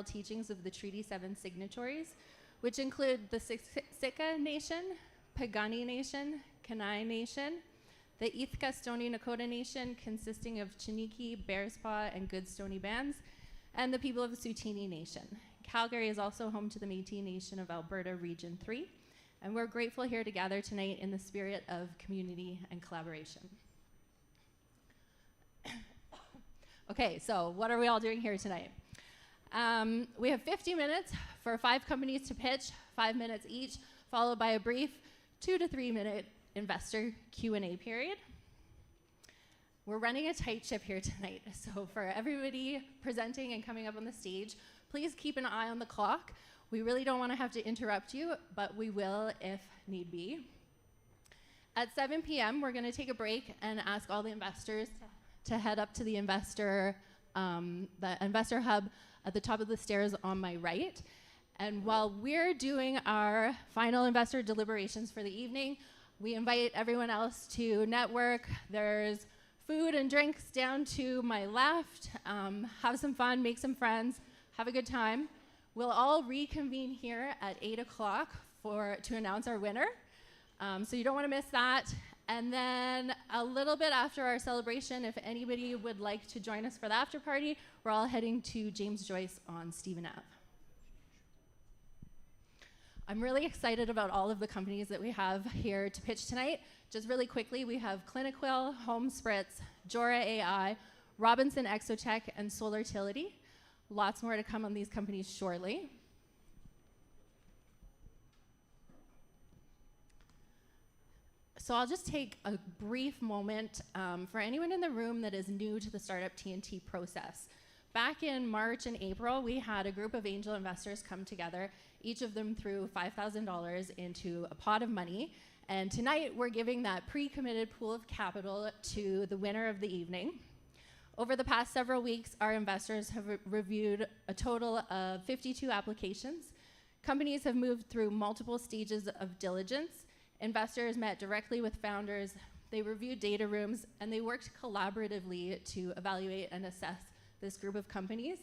teachings of the Treaty 7 signatories, which include the Siksika Nation, Piikani Nation, Kainai Nation, the Ithka Stony Nakota Nation, consisting of Chiniki, Bearspaw, and Good Stony bands, and the people of the Tsuut'ina Nation. Calgary is also home to the Métis Nation of Alberta Region 3, and we're grateful here to gather tonight in the spirit of community and collaboration. Okay, so what are we all doing here tonight? We have 50 minutes for 5 companies to pitch, 5 minutes each, followed by a brief 2 to 3 minute investor Q&A period. We're running a tight ship here tonight, so for everybody presenting and coming up on the stage, please keep an eye on the clock. We really don't want to have to interrupt you, but we will if need be. At 7 p.m., we're going to take a break and ask all the investors to head up to the investor hub at the top of the stairs on my right. And while we're doing our final investor deliberations for the evening, we invite everyone else to network. There's food and drinks down to my left. Have some fun, make some friends, have a good time. We'll all reconvene here at 8 o'clock to announce our winner. So you don't want to miss that. And then a little bit after our celebration, if anybody would like to join us for the after party, we're all heading to James Joyce on Stephen Ave. I'm really excited about all of the companies that we have here to pitch tonight. Just really quickly, we have CliniQuill, Spritz, Jora AI, Robinson Exotech, and Solartility. Lots more to come on these companies shortly. So I'll just take a brief moment for anyone in the room that is new to the Startup TNT process. Back in March and April, we had a group of angel investors come together. Each of them threw $5,000 into a pot of money. And tonight, we're giving that pre-committed pool of capital to the winner of the evening. Over the past several weeks, our investors have reviewed a total of 52 applications. Companies have moved through multiple stages of diligence. Investors met directly with founders, they reviewed data rooms, and they worked collaboratively to evaluate and assess this group of companies.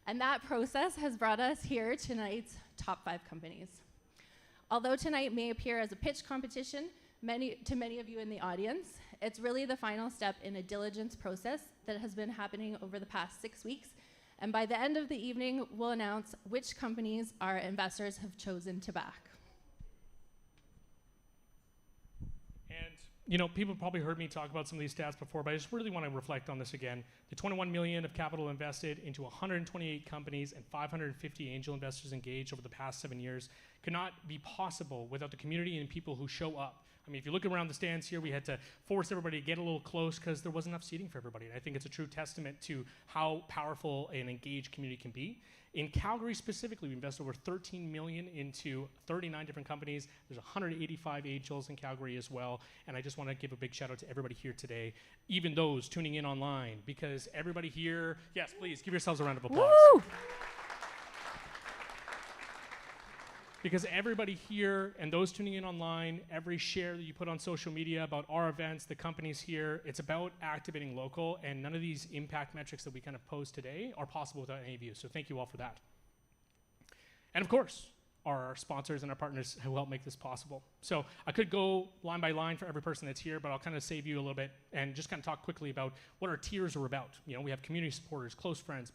And that process has brought us here tonight's top 5 companies. Although tonight may appear as a pitch competition to many of you in the audience, it's really the final step in a diligence process that has been happening over the past 6 weeks. And by the end of the evening, we'll announce which companies our investors have chosen to back. You know, people probably heard me talk about some of these stats before, but I just really want to reflect on this again. The $21 million of capital invested into 128 companies and 550 angel investors engaged over the past 7 years could not be possible without the community and people who show up. I mean, if you look around the stands here, we had to force everybody to get a little close because there wasn't enough seating for everybody. And I think it's a true testament to how powerful an engaged community can be. In Calgary specifically, we invested over $13 million into 39 different companies. There's 185 angels in Calgary as well. And I just want to give a big shout out to everybody here today, even those tuning in online, because everybody here, yes, please give yourselves a round of applause. Woo! Because everybody here and those tuning in online, every share that you put on social media about our events, the companies here, it's about activating local, and none of these impact metrics that we kind of pose today are possible without any of you. So thank you all for that. And of course, our sponsors and our partners who help make this possible. So I could go line by line for every person that's here, but I'll kind of save you a little bit and just kind of talk quickly about what our tiers are about. You know, we have community supporters, close friends,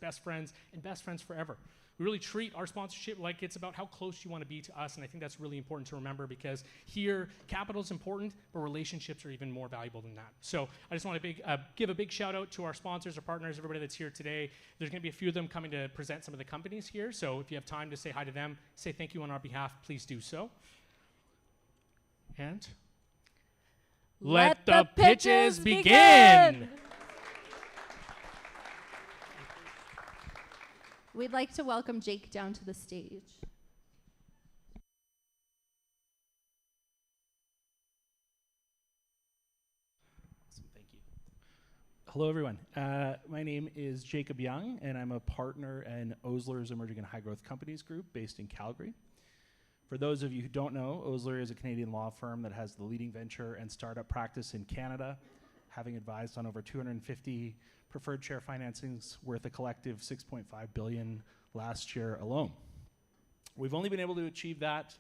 and best friends forever. We really treat our sponsorship like it's about how close you want to be to us, and I think that's really important to remember, because here, capital is important, but relationships are even more valuable than that. So I just want to give a big shout out to our sponsors, our partners, everybody that's here today. There's going to be a few of them coming to present some of the companies here, so if you have time to say hi to them, say thank you on our behalf, please do so. And let the pitches begin! We'd like to welcome Jake down to the stage. Awesome, thank you. Hello, everyone. My name is Jacob Young, and I'm a partner in Osler's Emerging and High Growth Companies Group based in Calgary. For those of you who don't know, Osler is a Canadian law firm that has the leading venture and startup practice in Canada, having advised on over 250 preferred share financings worth a collective $6.5 billion last year alone. We've only been able to achieve that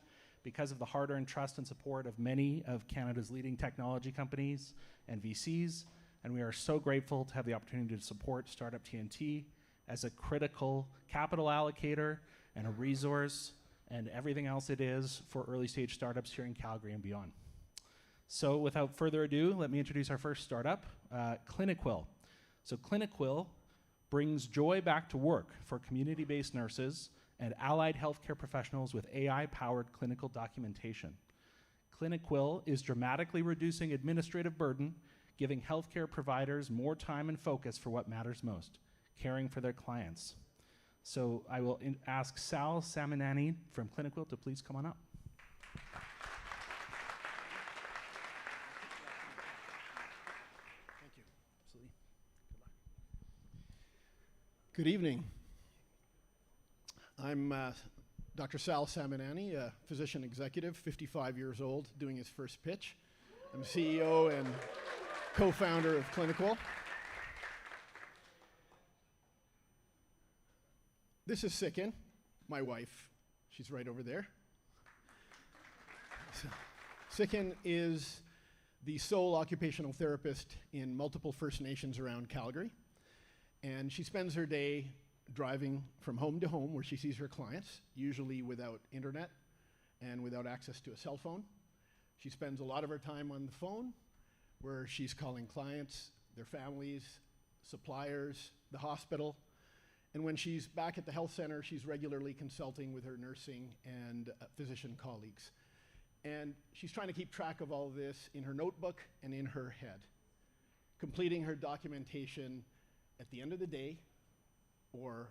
because of the hard-earned trust and support of many of Canada's leading technology companies and VCs, and we are so grateful to have the opportunity to support Startup TNT as a critical capital allocator and a resource and everything else it is for early-stage startups here in Calgary and beyond. So without further ado, let me introduce our first startup, CliniQuill. So CliniQuill brings joy back to work for community-based nurses and allied healthcare professionals with AI-powered clinical documentation. CliniQuill is dramatically reducing administrative burden, giving healthcare providers more time and focus for what matters most, caring for their clients. So I will ask Sal Saminani from CliniQuill to please come on up. Thank you. Absolutely. Good evening. I'm Dr. Sal Saminani, a physician executive, 55 years old, doing his first pitch. I'm CEO and co-founder of CliniQuill. This is Sikin, my wife. She's right over there. Sikin is the sole occupational therapist in multiple First Nations around Calgary. And she spends her day driving from home to home where she sees her clients, usually without internet and without access to a cell phone. She spends a lot of her time on the phone where she's calling clients, their families, suppliers, the hospital. And when she's back at the health center, she's regularly consulting with her nursing and physician colleagues. And she's trying to keep track of all of this in her notebook and in her head, completing her documentation at the end of the day, or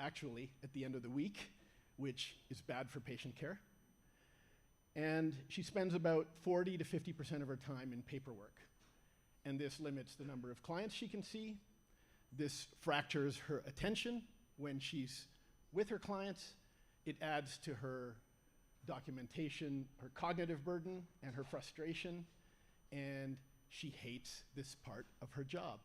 actually at the end of the week, which is bad for patient care. And she spends about 40 to 50% of her time in paperwork. And this limits the number of clients she can see. This fractures her attention when she's with her clients. It adds to her documentation, her cognitive burden, and her frustration. And she hates this part of her job.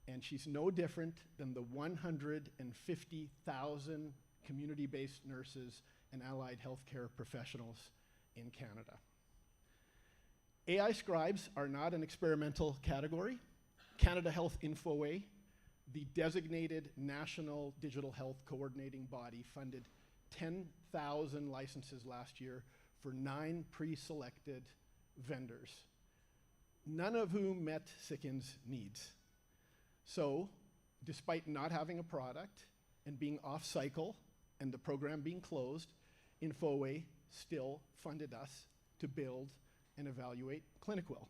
And she's no different than the 150,000 community-based nurses and allied healthcare professionals in Canada. AI scribes are not an experimental category. Canada Health Infoway, the designated national digital health coordinating body, funded 10,000 licenses last year for 9 pre-selected vendors, none of whom met Sikin's needs. So, despite not having a product and being off cycle and the program being closed, Infoway still funded us to build and evaluate CliniQuill.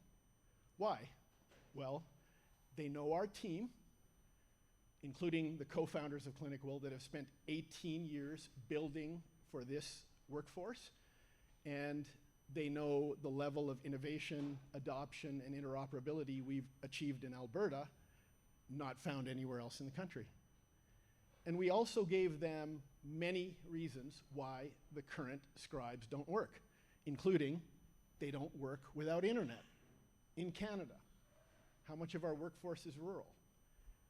Why? Well, they know our team, including the co-founders of CliniQuill that have spent 18 years building for this workforce, and they know the level of innovation, adoption, and interoperability we've achieved in Alberta, not found anywhere else in the country. And we also gave them many reasons why the current scribes don't work, including they don't work without internet in Canada. How much of our workforce is rural?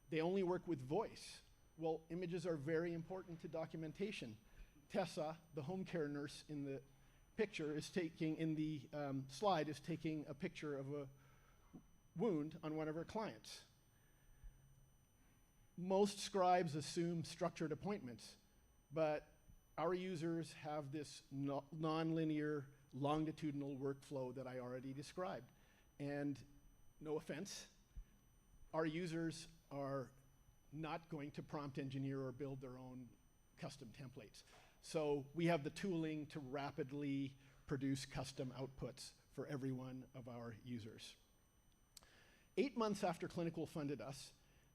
They only work with voice. Well, images are very important to documentation. Tessa, the home care nurse in the picture, is taking, in the slide, is taking a picture of a wound on one of her clients. Most scribes assume structured appointments, but our users have this non-linear, longitudinal workflow that I already described. And no offense, our users are not going to prompt engineer or build their own custom templates. So we have the tooling to rapidly produce custom outputs for every one of our users. 8 months after CliniQuill funded us,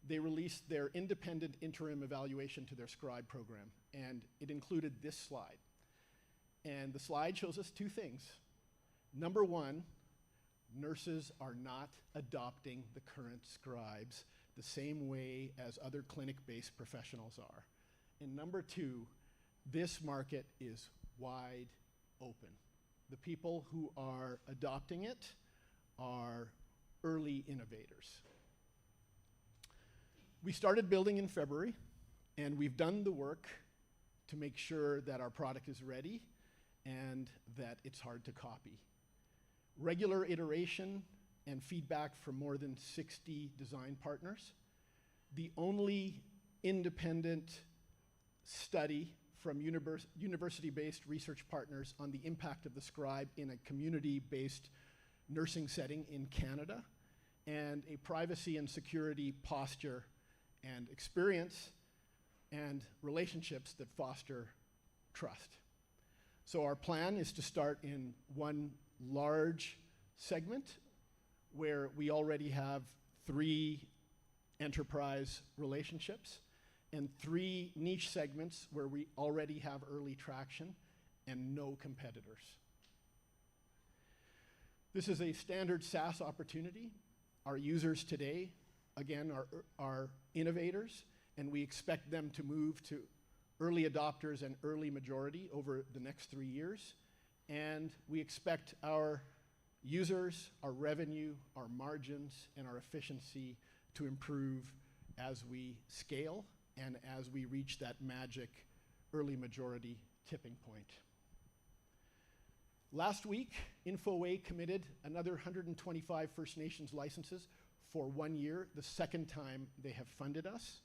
they released their independent interim evaluation to their scribe program, and it included this slide. And the slide shows us 2 things. Number 1, nurses are not adopting the current scribes the same way as other clinic-based professionals are. And number 2, this market is wide open. The people who are adopting it are early innovators. We started building in February, and we've done the work to make sure that our product is ready and that it's hard to copy. Regular iteration and feedback from more than 60 design partners. The only independent study from university-based research partners on the impact of the scribe in a community-based nursing setting in Canada, and a privacy and security posture and experience and relationships that foster trust. So our plan is to start in one large segment where we already have 3 enterprise relationships and 3 niche segments where we already have early traction and no competitors. This is a standard SaaS opportunity. Our users today, again, are innovators, and we expect them to move to early adopters and early majority over the next 3 years. And we expect our users, our revenue, our margins, and our efficiency to improve as we scale and as we reach that magic early majority tipping point. Last week, InfoWay committed another 125 First Nations licenses for 1 year, the second time they have funded us.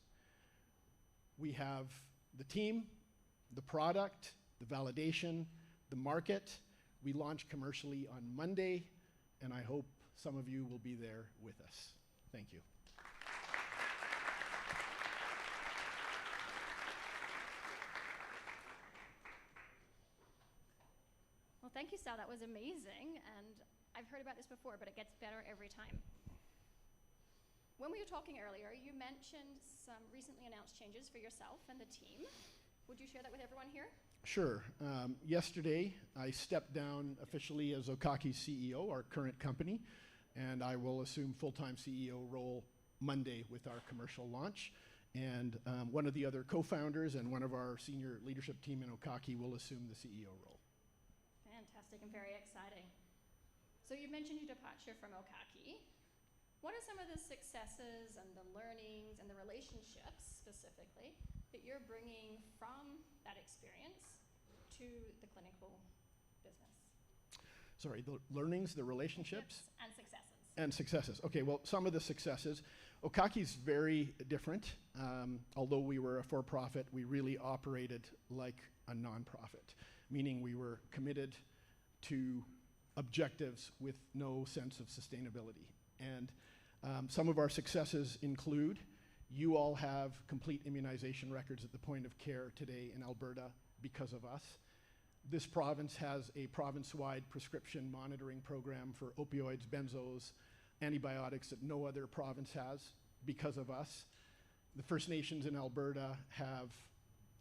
We have the team, the product, the validation, the market. We launch commercially on Monday, and I hope some of you will be there with us. Thank you. Well, thank you, Sal. That was amazing. And I've heard about this before, but it gets better every time. When we were talking earlier, you mentioned some recently announced changes for yourself and the team. Would you share that with everyone here? Sure. Yesterday, I stepped down officially as Okaki's CEO, our current company, and I will assume full-time CEO role Monday with our commercial launch. And one of the other co-founders and one of our senior leadership team in Okaki will assume the CEO role. Fantastic and very exciting. So you mentioned your departure from Okaki. What are some of the successes and the learnings and the relationships specifically that you're bringing from that experience to the CliniQuill business? Sorry, the learnings, the relationships? And successes. And successes. Okay, well, some of the successes. Okaki's very different. Although we were a for-profit, we really operated like a nonprofit, meaning we were committed to objectives with no sense of sustainability. And some of our successes include, you all have complete immunization records at the point of care today in Alberta because of us. This province has a province-wide prescription monitoring program for opioids, benzos, antibiotics that no other province has because of us. The First Nations in Alberta have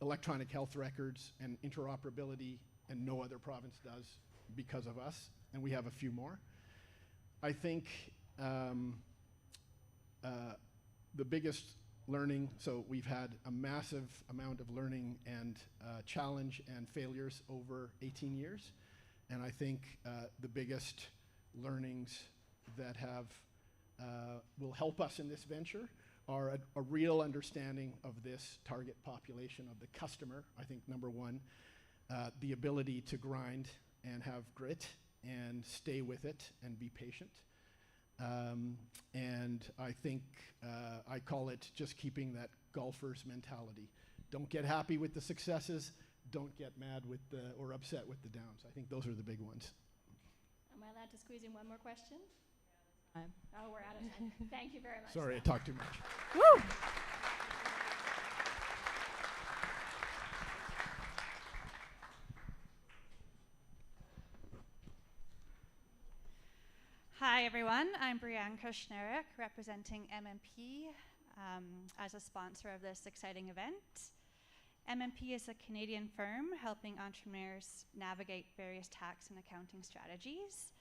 electronic health records and interoperability, and no other province does because of us, and we have a few more. I think the biggest learning, so we've had a massive amount of learning and challenge and failures over 18 years, and I think the biggest learnings that will help us in this venture are a real understanding of this target population of the customer. I think number one, the ability to grind and have grit and stay with it and be patient. And I think I call it just keeping that golfer's mentality. Don't get happy with the successes. Don't get mad with or upset with the downs. I think those are the big ones. Am I allowed to squeeze in one more question? Time. Oh, we're out of time. Thank you very much. Sorry, I talked too much. Woo! Hi everyone, I'm Brianne Kushnerek, representing MMP as a sponsor of this exciting event. MMP is a Canadian firm helping entrepreneurs navigate various tax and accounting strategies.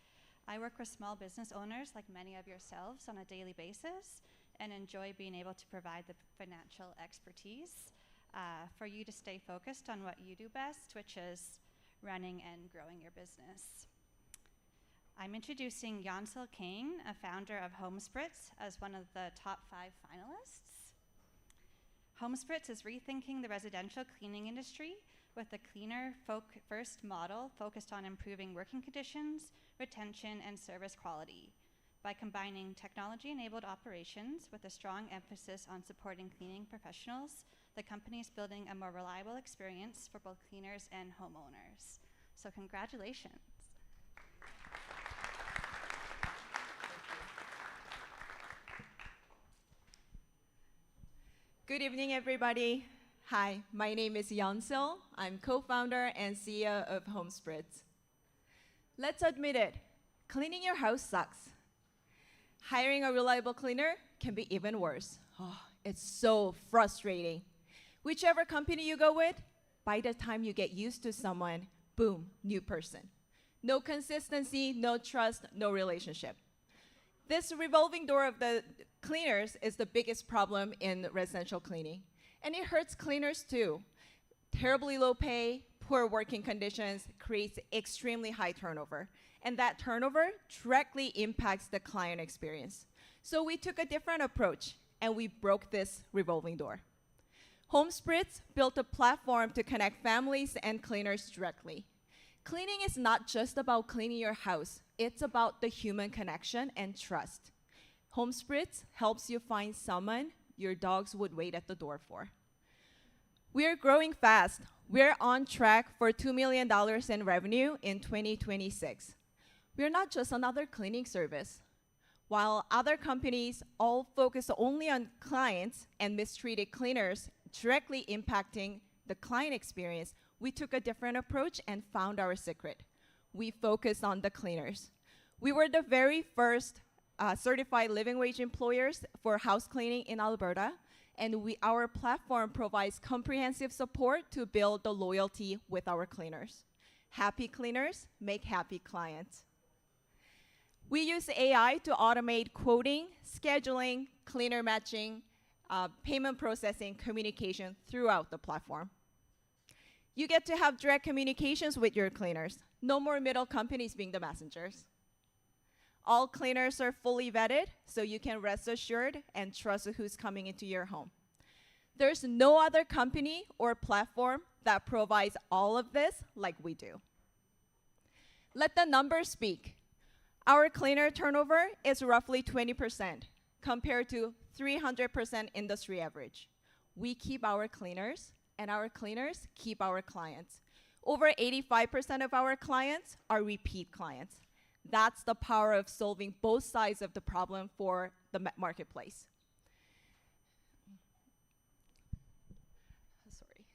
I work with small business owners like many of yourselves on a daily basis and enjoy being able to provide the financial expertise for you to stay focused on what you do best, which is running and growing your business. I'm introducing Yancel Kane, a founder of Spritz, as one of the top 5 finalists. Spritz is rethinking the residential cleaning industry with a cleaner first model focused on improving working conditions, retention, and service quality. By combining technology-enabled operations with a strong emphasis on supporting cleaning professionals, the company is building a more reliable experience for both cleaners and homeowners. So congratulations. Good evening, everybody. Hi, my name is Yeonsil. I'm co-founder and CEO of Spritz. Let's admit it, cleaning your house sucks. Hiring a reliable cleaner can be even worse. Oh, it's so frustrating. Whichever company you go with, by the time you get used to someone, boom, new person. No consistency, no trust, no relationship. This revolving door of the cleaners is the biggest problem in residential cleaning. And it hurts cleaners too. Terribly low pay, poor working conditions creates extremely high turnover. And that turnover directly impacts the client experience. So we took a different approach and we broke this revolving door. Spritz built a platform to connect families and cleaners directly. Cleaning is not just about cleaning your house, it's about the human connection and trust. Spritz helps you find someone your dogs would wait at the door for. We're growing fast. We're on track for $2 million in revenue in 2026. We're not just another cleaning service. While other companies all focus only on clients and mistreated cleaners directly impacting the client experience, we took a different approach and found our secret. We focused on the cleaners. We were the very first certified living wage employers for house cleaning in Alberta, and our platform provides comprehensive support to build the loyalty with our cleaners. Happy cleaners make happy clients. We use AI to automate quoting, scheduling, cleaner matching, payment processing, communication throughout the platform. You get to have direct communications with your cleaners. No more middle companies being the messengers. All cleaners are fully vetted, so you can rest assured and trust who's coming into your home. There's no other company or platform that provides all of this like we do. Let the numbers speak. Our cleaner turnover is roughly 20% compared to 300% industry average. We keep our cleaners, and our cleaners keep our clients. Over 85% of our clients are repeat clients. That's the power of solving both sides of the problem for the marketplace. Sorry.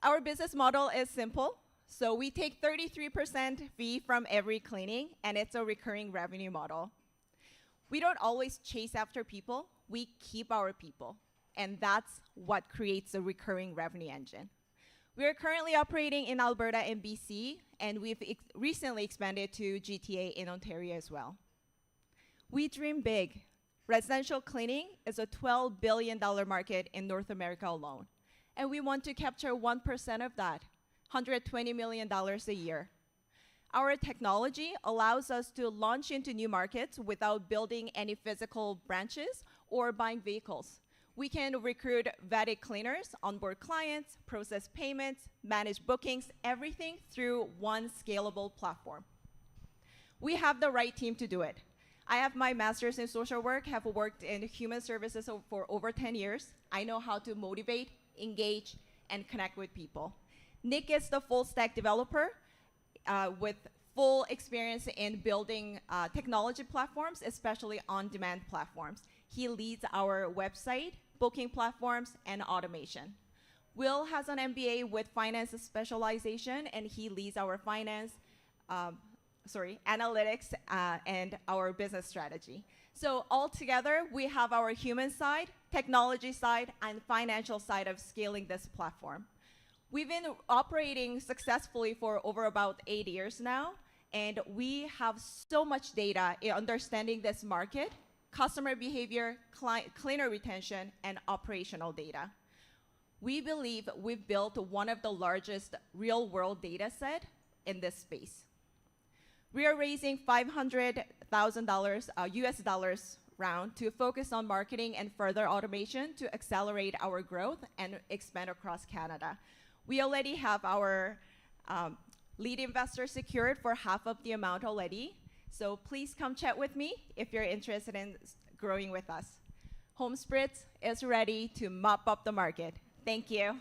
Our business model is simple. So we take 33% fee from every cleaning, and it's a recurring revenue model. We don't always chase after people. We keep our people, and that's what creates a recurring revenue engine. We are currently operating in Alberta and BC, and we've recently expanded to GTA in Ontario as well. We dream big. Residential cleaning is a $12 billion market in North America alone, and we want to capture 1% of that, $120 million a year. Our technology allows us to launch into new markets without building any physical branches or buying vehicles. We can recruit vetted cleaners, onboard clients, process payments, manage bookings, everything through one scalable platform. We have the right team to do it. I have my master's in social work, have worked in human services for over 10 years. I know how to motivate, engage, and connect with people. Nick is the full stack developer with full experience in building technology platforms, especially on-demand platforms. He leads our website, booking platforms, and automation. Will has an MBA with finance specialization, and he leads our analytics and our business strategy. So altogether, we have our human side, technology side, and financial side of scaling this platform. We've been operating successfully for over about 8 years now, and we have so much data in understanding this market, customer behavior, cleaner retention, and operational data. We believe we've built one of the largest real-world data set in this space. We are raising $500,000 US dollars round to focus on marketing and further automation to accelerate our growth and expand across Canada. We already have our lead investor secured for half of the amount already. So please come chat with me if you're interested in growing with us. Home Spritz is ready to mop up the market. Thank you.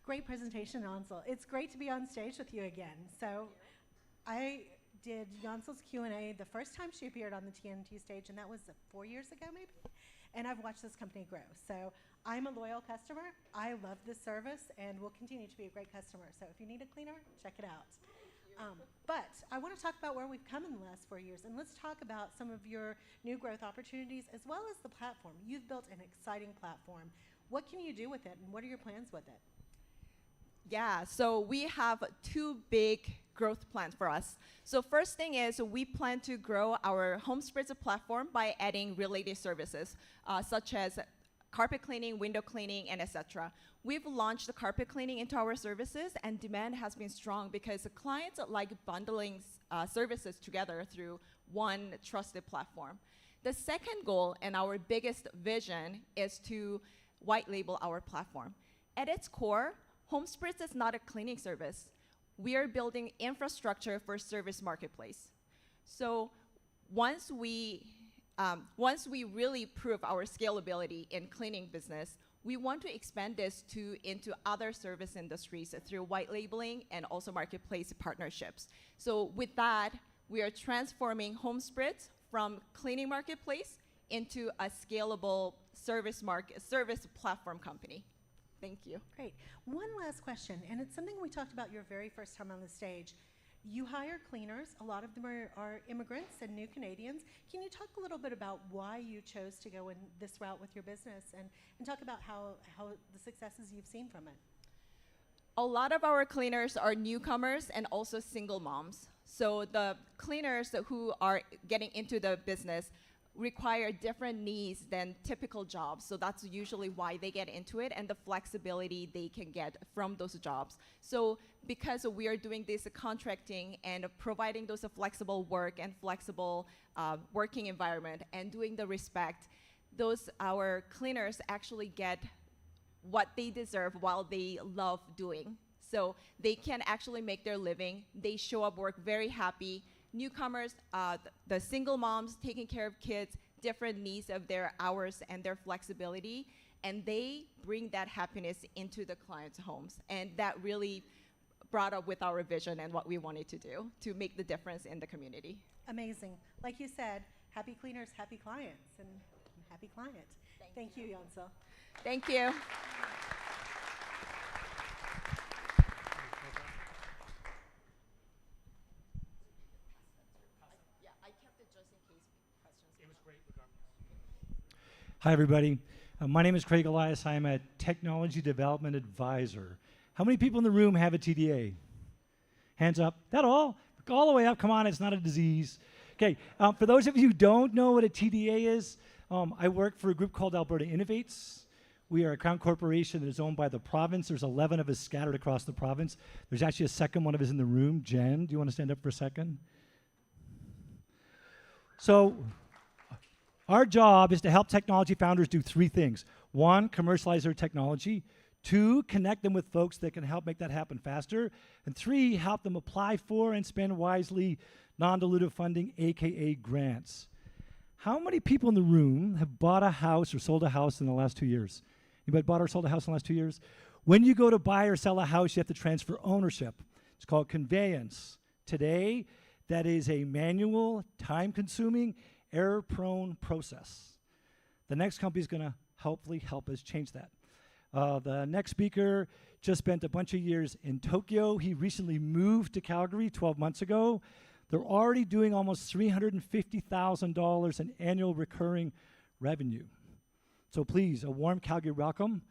Great presentation, Jansel. It's great to be on stage with you again. So I did Jansel's Q&A the first time she appeared on the TNT stage, and that was 4 years ago maybe. And I've watched this company grow. So I'm a loyal customer. I love this service and will continue to be a great customer. So if you need a cleaner, check it out. But I want to talk about where we've come in the last 4 years, and let's talk about some of your new growth opportunities as well as the platform. You've built an exciting platform. What can you do with it, and what are your plans with it? Yeah, so we have 2 big growth plans for us. So first thing is we plan to grow our Home Spritz platform by adding related services, such as carpet cleaning, window cleaning, and etc. We've launched the carpet cleaning into our services, and demand has been strong because the clients like bundling services together through one trusted platform. The second goal and our biggest vision is to white label our platform. At its core, Home Spritz is not a cleaning service. We are building infrastructure for service marketplace. So once we really prove our scalability in cleaning business, we want to expand this into other service industries through white labeling and also marketplace partnerships. So with that, we are transforming Home Spritz from cleaning marketplace into a scalable service platform company. Thank you. Great. One last question, and it's something we talked about your very first time on the stage. You hire cleaners. A lot of them are immigrants and new Canadians. Can you talk a little bit about why you chose to go in this route with your business and talk about how the successes you've seen from it? A lot of our cleaners are newcomers and also single moms. So the cleaners who are getting into the business require different needs than typical jobs. So that's usually why they get into it and the flexibility they can get from those jobs. So because we are doing this contracting and providing those flexible work and flexible working environment and doing the respect, our cleaners actually get what they deserve while they love doing. So they can actually make their living. They show up work very happy. Newcomers, the single moms taking care of kids, different needs of their hours and their flexibility, and they bring that happiness into the clients' homes. And that really brought up with our vision and what we wanted to do to make the difference in the community. Amazing. Like you said, happy cleaners, happy clients, and happy client. Thank you, Jansel. Thank you. Hi, everybody. My name is Craig Elias. I am a Technology Development Advisor. How many people in the room have a TDA? Hands up. That all? All the way up. Come on, it's not a disease. Okay, for those of you who don't know what a TDA is, I work for a group called Alberta Innovates. We are a crown corporation that is owned by the province. There's 11 of us scattered across the province. There's actually a second one of us in the room. Jen, do you want to stand up for a second? So, our job is to help technology founders do 3 things. 1, commercialize their technology. 2, connect them with folks that can help make that happen faster. And 3, help them apply for and spend wisely non-dilutive funding, AKA grants. How many people in the room have bought a house or sold a house in the last 2 years? Anybody bought or sold a house in the last 2 years? When you go to buy or sell a house, you have to transfer ownership. It's called conveyance. Today, that is a manual, time-consuming, error-prone process. The next company is going to hopefully help us change that. The next speaker just spent a bunch of years in Tokyo. He recently moved to Calgary 12 months ago. They're already doing almost $350,000 in annual recurring revenue. So please, a warm Calgary welcome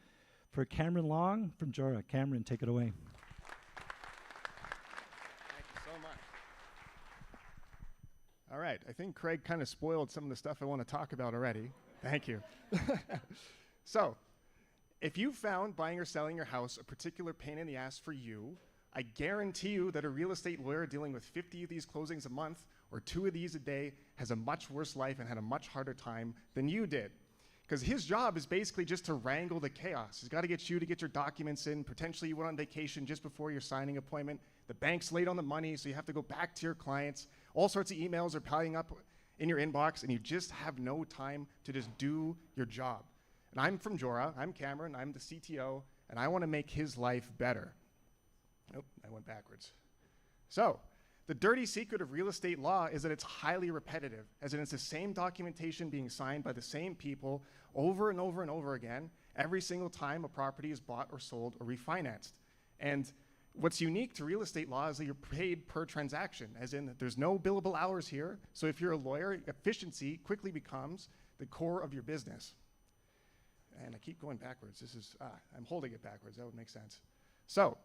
for Cameron Long from Jora. Cameron, take it away. All right, I think Craig kind of spoiled some of the stuff I want to talk about already. Thank you. So, If you found buying or selling your house a particular pain in the ass for you, I guarantee you that a real estate lawyer dealing with 50 of these closings a month or 2 of these a day has a much worse life and had a much harder time than you did. Because his job is basically just to wrangle the chaos. He's got to get you to get your documents in. Potentially you went on vacation just before your signing appointment. The bank's late on the money, so you have to go back to your clients. All sorts of emails are piling up in your inbox, and you just have no time to just do your job. And I'm from Jora. I'm Cameron. I'm the CTO, and I want to make his life better. Oh, I went backwards. So, the dirty secret of real estate law is that it's highly repetitive, as in it's the same documentation being signed by the same people over and over and over again, every single time a property is bought or sold or refinanced. And what's unique to real estate law is that you're paid per transaction, as in there's no billable hours here. So if you're a lawyer, efficiency quickly becomes the core of your business. And I keep going backwards. I'm holding it backwards. That would make sense. So,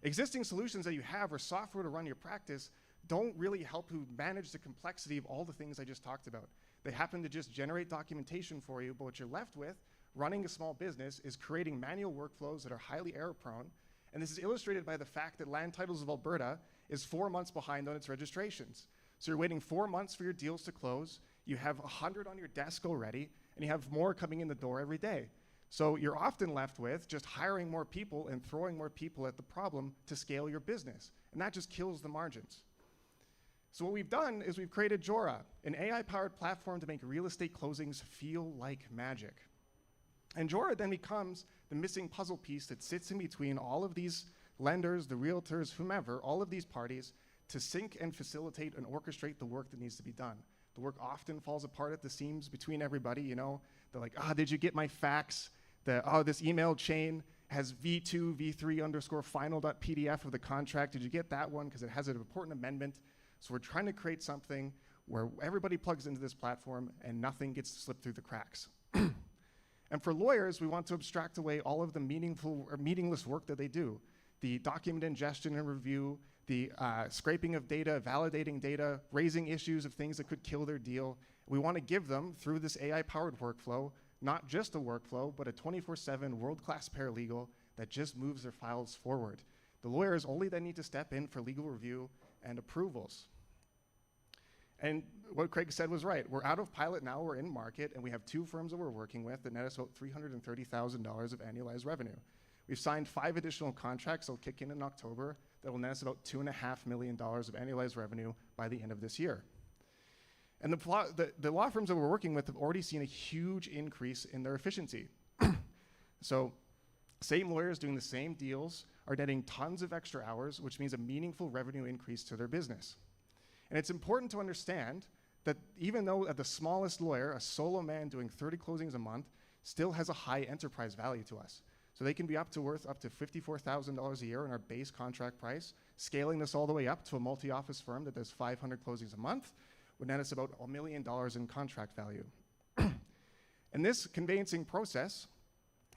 existing solutions that you have or software to run your practice don't really help you manage the complexity of all the things I just talked about. They happen to just generate documentation for you, but what you're left with, running a small business, is creating manual workflows that are highly error-prone. And this is illustrated by the fact that Land Titles of Alberta is 4 months behind on its registrations. So you're waiting 4 months for your deals to close, you have 100 on your desk already, and you have more coming in the door every day. So you're often left with just hiring more people and throwing more people at the problem to scale your business. And that just kills the margins. So what we've done is we've created Jora, an AI-powered platform to make real estate closings feel like magic. And Jora then becomes the missing puzzle piece that sits in between all of these lenders, the realtors, whomever, all of these parties, to sync and facilitate and orchestrate the work that needs to be done. The work often falls apart at the seams between everybody, you know. They're like, did you get my fax? This email chain has v2, v3 underscore final.pdf of the contract. Did you get that one? Because it has an important amendment. So we're trying to create something where everybody plugs into this platform and nothing gets slipped through the cracks. And for lawyers, we want to abstract away all of the meaningful or meaningless work that they do. The document ingestion and review, the scraping of data, validating data, raising issues of things that could kill their deal. We want to give them, through this AI-powered workflow, not just a workflow, but a 24/7 world-class paralegal that just moves their files forward. The lawyers only then need to step in for legal review and approvals. And what Craig said was right. We're out of pilot now, we're in market, and we have 2 firms that we're working with that net us about $330,000 of annualized revenue. We've signed 5 additional contracts that'll kick in October that will net us about $2.5 million of annualized revenue by the end of this year. And the law firms that we're working with have already seen a huge increase in their efficiency. So same lawyers doing the same deals are netting tons of extra hours, which means a meaningful revenue increase to their business. And it's important to understand that even though at the smallest lawyer, a solo man doing 30 closings a month, still has a high enterprise value to us. So they can be worth up to $54,000 a year in our base contract price. Scaling this all the way up to a multi-office firm that does 500 closings a month would net us about $1 million in contract value. And this conveyancing process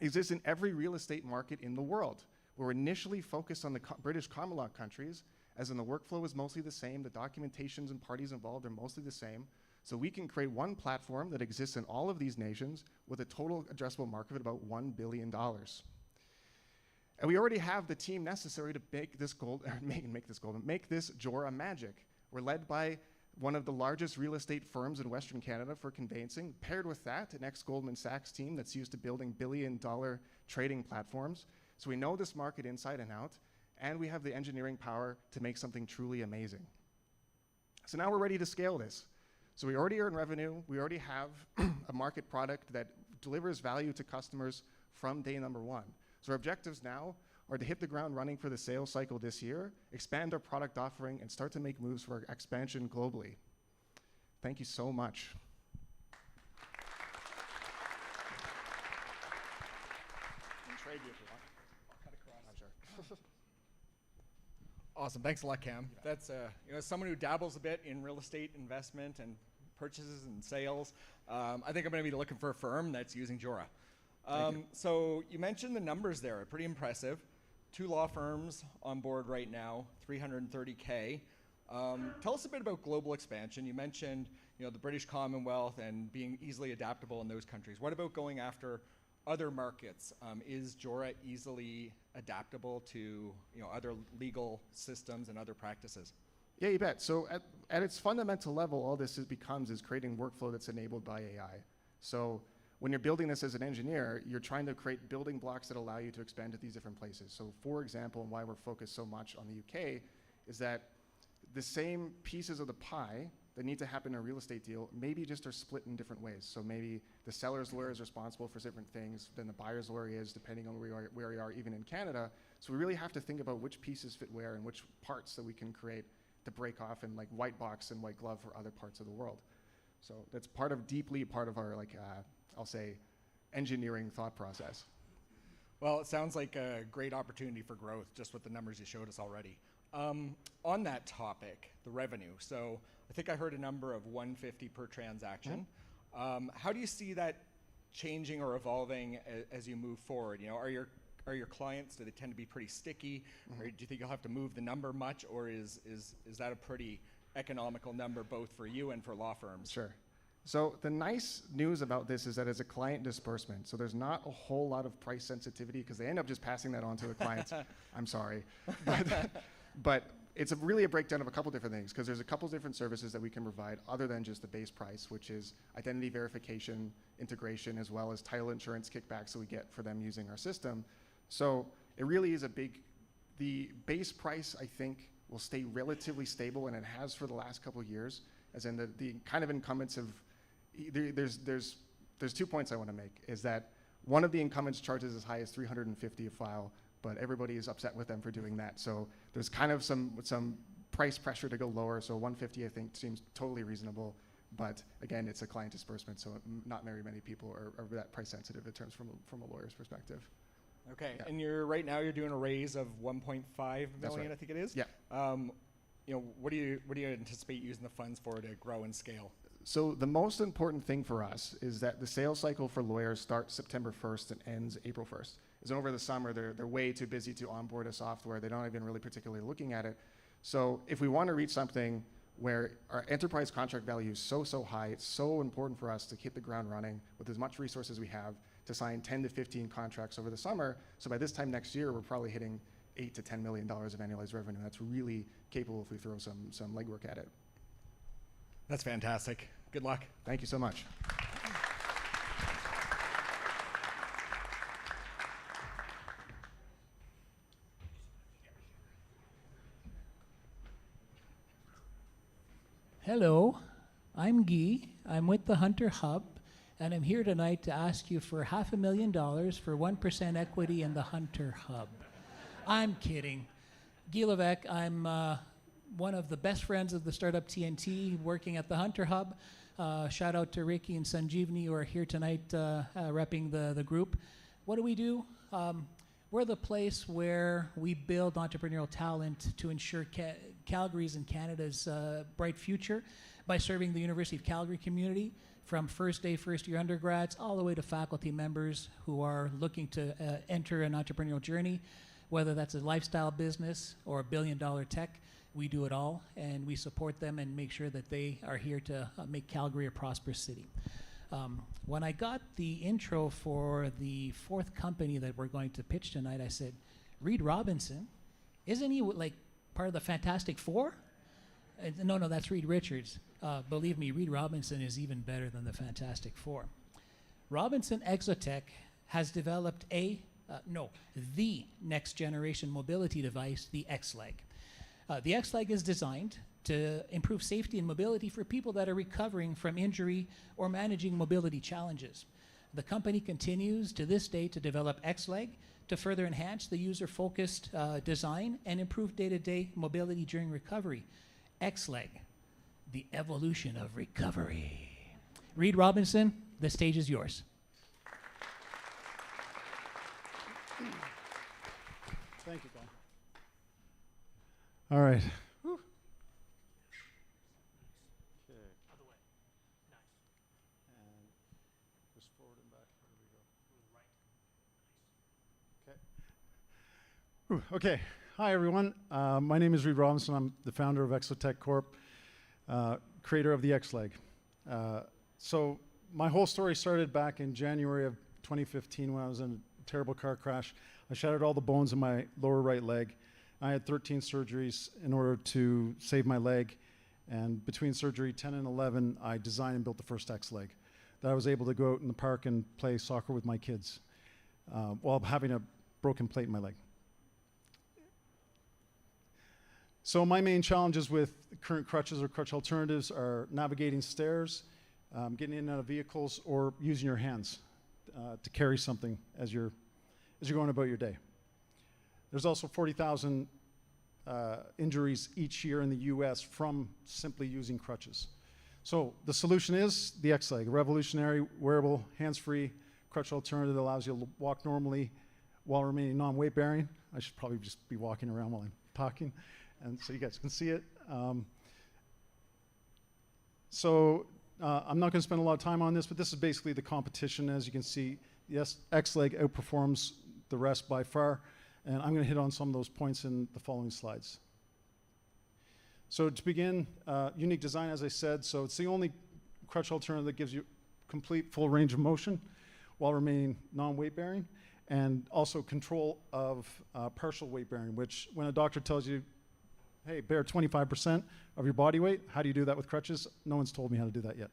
exists in every real estate market in the world. We're initially focused on the British common law countries, as in the workflow is mostly the same, the documentations and parties involved are mostly the same. So we can create one platform that exists in all of these nations with a total addressable market of about $1 billion. And we already have the team necessary to make this Jora magic. We're led by one of the largest real estate firms in Western Canada for conveyancing. Paired with that, an ex-Goldman Sachs team that's used to building billion-dollar trading platforms. So we know this market inside and out, and we have the engineering power to make something truly amazing. So now we're ready to scale this. So we already earn revenue. We already have a market product that delivers value to customers from day number 1. So our objectives now are to hit the ground running for the sales cycle this year, expand our product offering, and start to make moves for our expansion globally. Thank you so much. Trade you if you want. I'll cut across. I'm sure. Awesome, thanks a lot, Cam. That's someone who dabbles a bit in real estate investment and purchases and sales. I think I'm going to be looking for a firm that's using Jora. So you mentioned the numbers there, pretty impressive. 2 law firms on board right now, $330K. Tell us a bit about global expansion. You mentioned the British Commonwealth and being easily adaptable in those countries. What about going after other markets? Is Jora easily adaptable to other legal systems and other practices? Yeah, you bet. So at its fundamental level, all this becomes is creating workflow that's enabled by AI. So when you're building this as an engineer, you're trying to create building blocks that allow you to expand to these different places. So for example, and why we're focused so much on the UK is that the same pieces of the pie that need to happen in a real estate deal maybe just are split in different ways. So maybe the seller's lawyer is responsible for different things than the buyer's lawyer is, depending on where we are even in Canada. So we really have to think about which pieces fit where and which parts that we can create to break off and like white box and white glove for other parts of the world. So that's deeply part of our I'll say engineering thought process. Well, it sounds like a great opportunity for growth just with the numbers you showed us already. On that topic, the revenue. So I think I heard a number of 150 per transaction. How do you see that changing or evolving as you move forward? Are your clients, do they tend to be pretty sticky? Or do you think you'll have to move the number much, or is that a pretty economical number both for you and for law firms? Sure. So the nice news about this is that it's a client disbursement. So there's not a whole lot of price sensitivity because they end up just passing that on to the clients. I'm sorry. But it's really a breakdown of a couple different things because there's a couple different services that we can provide other than just the base price, which is identity verification, integration, as well as title insurance kickbacks that we get for them using our system. So it really is the base price, I think, will stay relatively stable, and it has for the last couple of years, as in the kind of incumbents have, there's 2 points I want to make, is that one of the incumbents charges as high as $350 a file, but everybody is upset with them for doing that. So there's kind of some price pressure to go lower. So 150 I think seems totally reasonable, but again, it's a client disbursement, so not very many people are that price sensitive in terms from a lawyer's perspective. Okay, Yeah. and right now you're doing a raise of 1.5 That's million, right. I think it is. Yeah. What do you anticipate using the funds for to grow and scale? So the most important thing for us is that the sales cycle for lawyers starts September 1st and ends April 1st. Is over the summer, they're way too busy to onboard a software. They don't even really particularly looking at it. So if we want to reach something where our enterprise contract value is so high, it's so important for us to hit the ground running with as much resources as we have to sign 10 to 15 contracts over the summer. So by this time next year, we're probably hitting $8 to $10 million of annualized revenue. That's really capable if we throw some legwork at it. That's fantastic. Good luck. Thank you so much. Hello, I'm Guy. I'm with the Hunter Hub, and I'm here tonight to ask you for $500,000 for 1% equity in the Hunter Hub. I'm kidding. Guy Levesque, I'm one of the best friends of the Startup TNT working at the Hunter Hub. Shout out to Ricky and Sanjeevni who are here tonight repping the group. What do? We're the place where we build entrepreneurial talent to ensure Calgary's and Canada's bright future by serving the University of Calgary community from first year undergrads all the way to faculty members who are looking to enter an entrepreneurial journey, whether that's a lifestyle business or a billion-dollar tech. We do it all, and we support them and make sure that they are here to make Calgary a prosperous city. When I got the intro for the fourth company that we're going to pitch tonight, I said, Reed Robinson, isn't he like part of the Fantastic Four? No, that's Reed Richards. Believe me, Reed Robinson is even better than the Fantastic Four. Robinson Exotech has developed the next generation mobility device, the XLEG. The XLEG is designed to improve safety and mobility for people that are recovering from injury or managing mobility challenges. The company continues to this day to develop XLEG to further enhance the user-focused design and improve day-to-day mobility during recovery. XLEG, the evolution of recovery. Reed Robinson, the stage is yours. Thank you, Paul. All right. Whew. Okay. Other way. Nice. And just forward and back. Where do we go? Right. Okay. Okay. Hi, everyone. My name is Reed Robinson. I'm the founder of Exotech Corp, creator of the XLEG. So my whole story started back in January of 2015 when I was in a terrible car crash. I shattered all the bones in my lower right leg. I had 13 surgeries in order to save my leg. And between surgery 10 and 11, I designed and built the first XLEG that I was able to go out in the park and play soccer with my kids while having a broken plate in my leg. So my main challenges with current crutches or crutch alternatives are navigating stairs, getting in and out of vehicles, or using your hands to carry something as you're going about your day. There's also 40,000 injuries each year in the US from simply using crutches. So the solution is the XLEG, a revolutionary, wearable, hands-free crutch alternative that allows you to walk normally while remaining non-weight bearing. I should probably just be walking around while I'm talking, and so you guys can see it. I'm not going to spend a lot of time on this, but this is basically the competition. As you can see, yes, XLEG outperforms the rest by far, and I'm going to hit on some of those points in the following slides. So to begin, unique design, as I said, so it's the only crutch alternative that gives you complete full range of motion while remaining non-weight bearing, and also control of partial weight bearing, which when a doctor tells you, hey, bear 25% of your body weight, how do you do that with crutches? No one's told me how to do that yet.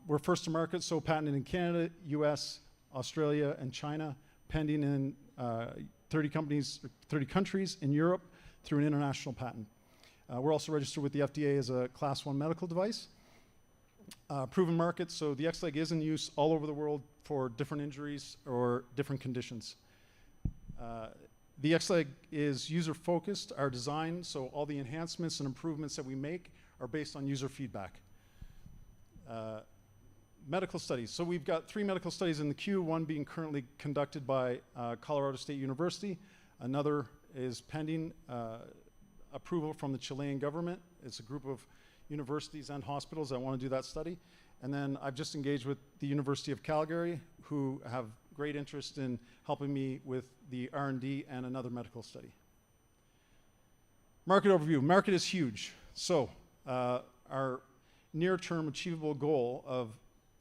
We're first to market, so patented in Canada, US, Australia, and China, pending in 30 countries in Europe through an international patent. We're also registered with the FDA as a Class 1 medical device. Proven market, so the XLEG is in use all over the world for different injuries or different conditions. The XLEG is user-focused, our design, so all the enhancements and improvements that we make are based on user feedback. Medical studies, so we've got 3 medical studies in the queue, one being currently conducted by Colorado State University, another is pending approval from the Chilean government. It's a group of universities and hospitals that want to do that study. And then I've just engaged with the University of Calgary, who have great interest in helping me with the R&D and another medical study. Market overview. Market is huge. So our near-term achievable goal of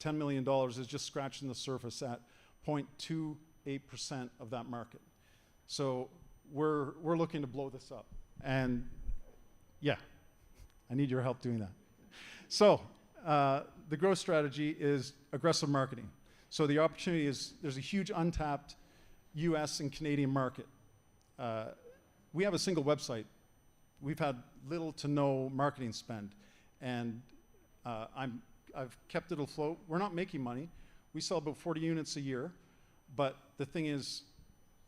$10 million is just scratching the surface at 0.28% of that market. So we're looking to blow this up. And yeah, I need your help doing that. So the growth strategy is aggressive marketing. So the opportunity is, there's a huge untapped US and Canadian market. We have a single website. We've had little to no marketing spend. And I've kept it afloat. We're not making money. We sell about 40 units a year. But the thing is,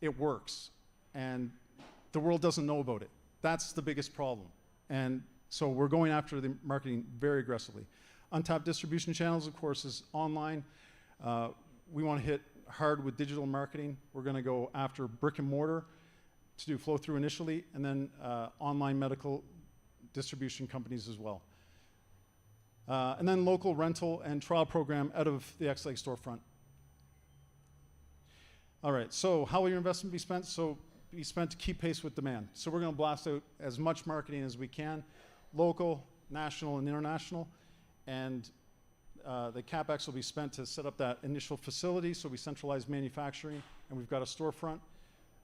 it works. And the world doesn't know about it. That's the biggest problem. And so we're going after the marketing very aggressively. Untapped distribution channels, of course, is online. We want to hit hard with digital marketing. We're going to go after brick and mortar to do flow through initially, and then online medical distribution companies as well. And then local rental and trial program out of the XLEG storefront. All right, so how will your investment be spent? So be spent to keep pace with demand. So we're going to blast out as much marketing as we can, local, national, and international. And the CapEx will be spent to set up that initial facility, so we centralize manufacturing, and we've got a storefront.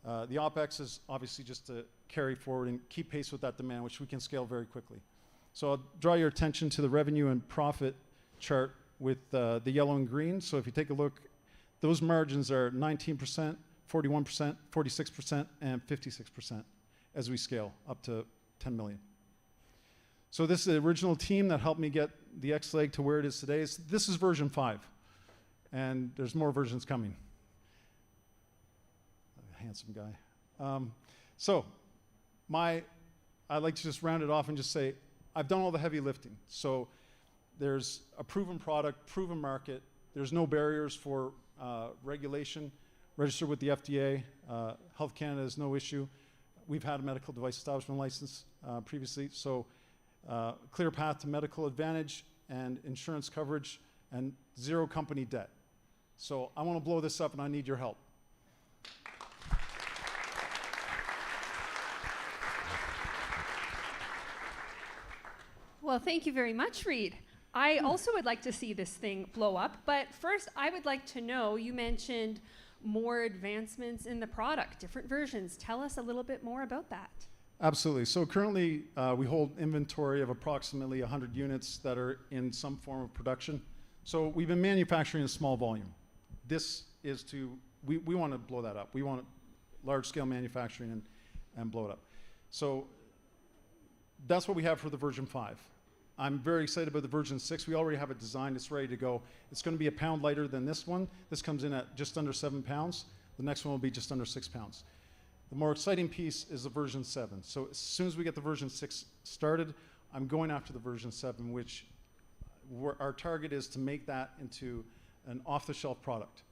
The OpEx is obviously just to carry forward and keep pace with that demand, which we can scale very quickly. So I'll draw your attention to the revenue and profit chart with the yellow and green. So if you take a look, those margins are 19%, 41%, 46%, and 56% as we scale up to 10 million. So this is the original team that helped me get the XLEG to where it is today. This is version 5, and there's more versions coming. A handsome guy. I'd like to just round it off and just say, I've done all the heavy lifting. So there's a proven product, proven market. There's no barriers for regulation. Registered with the FDA. Health Canada is no issue. We've had a medical device establishment license previously. So clear path to medical advantage and insurance coverage and zero company debt. So I want to blow this up and I need your help. Well, thank you very much, Reid. I also would like to see this thing blow up, but first I would like to know, you mentioned more advancements in the product, different versions. Tell us a little bit more about that. Absolutely. So currently, we hold inventory of approximately 100 units that are in some form of production. So we've been manufacturing in small volume. This is we want to blow that up. We want large-scale manufacturing and blow it up. So that's what we have for the version 5. I'm very excited about the version 6. We already have it designed. It's ready to go. It's going to be a pound lighter than this one. This comes in at just under 7 pounds. The next one will be just under 6 pounds. The more exciting piece is the version 7. So as soon as we get the version 6 started, I'm going after the version 7, which our target is to make that into an off-the-shelf product.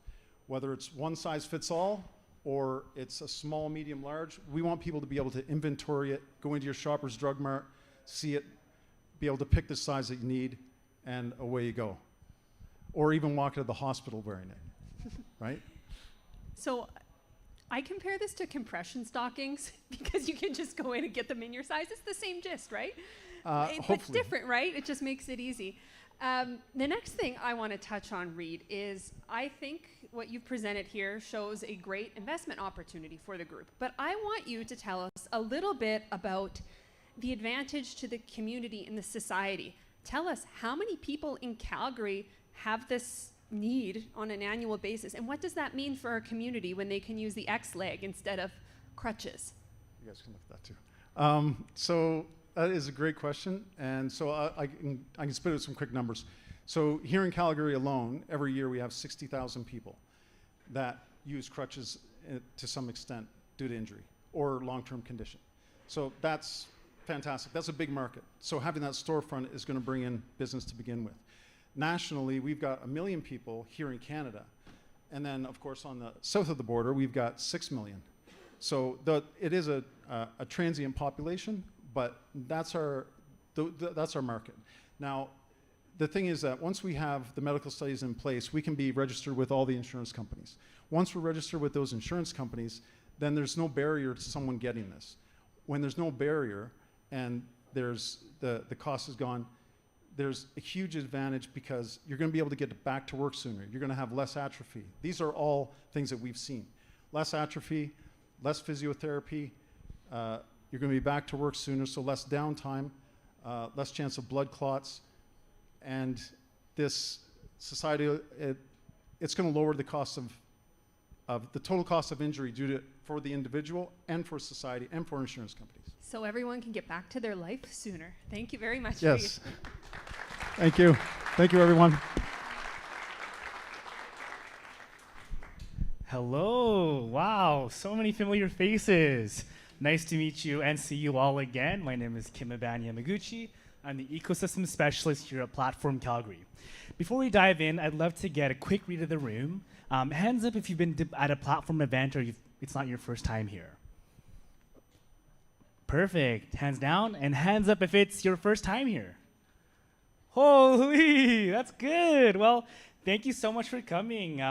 Whether it's one size fits all or it's a small, medium, large, we want people to be able to inventory it, go into your Shoppers Drug Mart, see it, be able to pick the size that you need, and away you go. Or even walk into the hospital wearing it, right? So I compare this to compression stockings because you can just go in and get them in your size. It's the same gist, right? But different, right? It just makes it easy. The next thing I want to touch on, Reid, is I think what you've presented here shows a great investment opportunity for the group. But I want you to tell us a little bit about the advantage to the community and the society. Tell us how many people in Calgary have this need on an annual basis, and what does that mean for our community when they can use the XLEG instead of crutches? You guys can look at that too. So that is a great question, and so I can spit out some quick numbers. So here in Calgary alone, every year we have 60,000 people that use crutches to some extent due to injury or long-term condition. So that's fantastic. That's a big market. So having that storefront is going to bring in business to begin with. Nationally, we've got 1 million people here in Canada. And then, of course, on the south of the border, we've got 6 million. So it is a transient population, but that's our market. Now, the thing is that once we have the medical studies in place, we can be registered with all the insurance companies. Once we're registered with those insurance companies, then there's no barrier to someone getting this. When there's no barrier and there's the cost is gone, there's a huge advantage because you're going to be able to get back to work sooner. You're going to have less atrophy. These are all things that we've seen. Less atrophy, less physiotherapy. You're going to be back to work sooner, so less downtime, less chance of blood clots. And this society, it's going to lower the cost of the total cost of injury for the individual and for society and for insurance companies. So everyone can get back to their life sooner. Thank you very much. Yes. Thank you. Thank you, everyone. Hello. Wow. So many familiar faces. Nice to meet you and see you all again. My name is Kim Abani Yamaguchi. I'm the ecosystem specialist here at Platform Calgary. Before we dive in, I'd love to get a quick read of the room. Hands up if you've been at a platform event or it's not your first time here. Perfect. Hands down, and hands up if it's your first time here. Holy, that's good. Well, thank you so much for coming.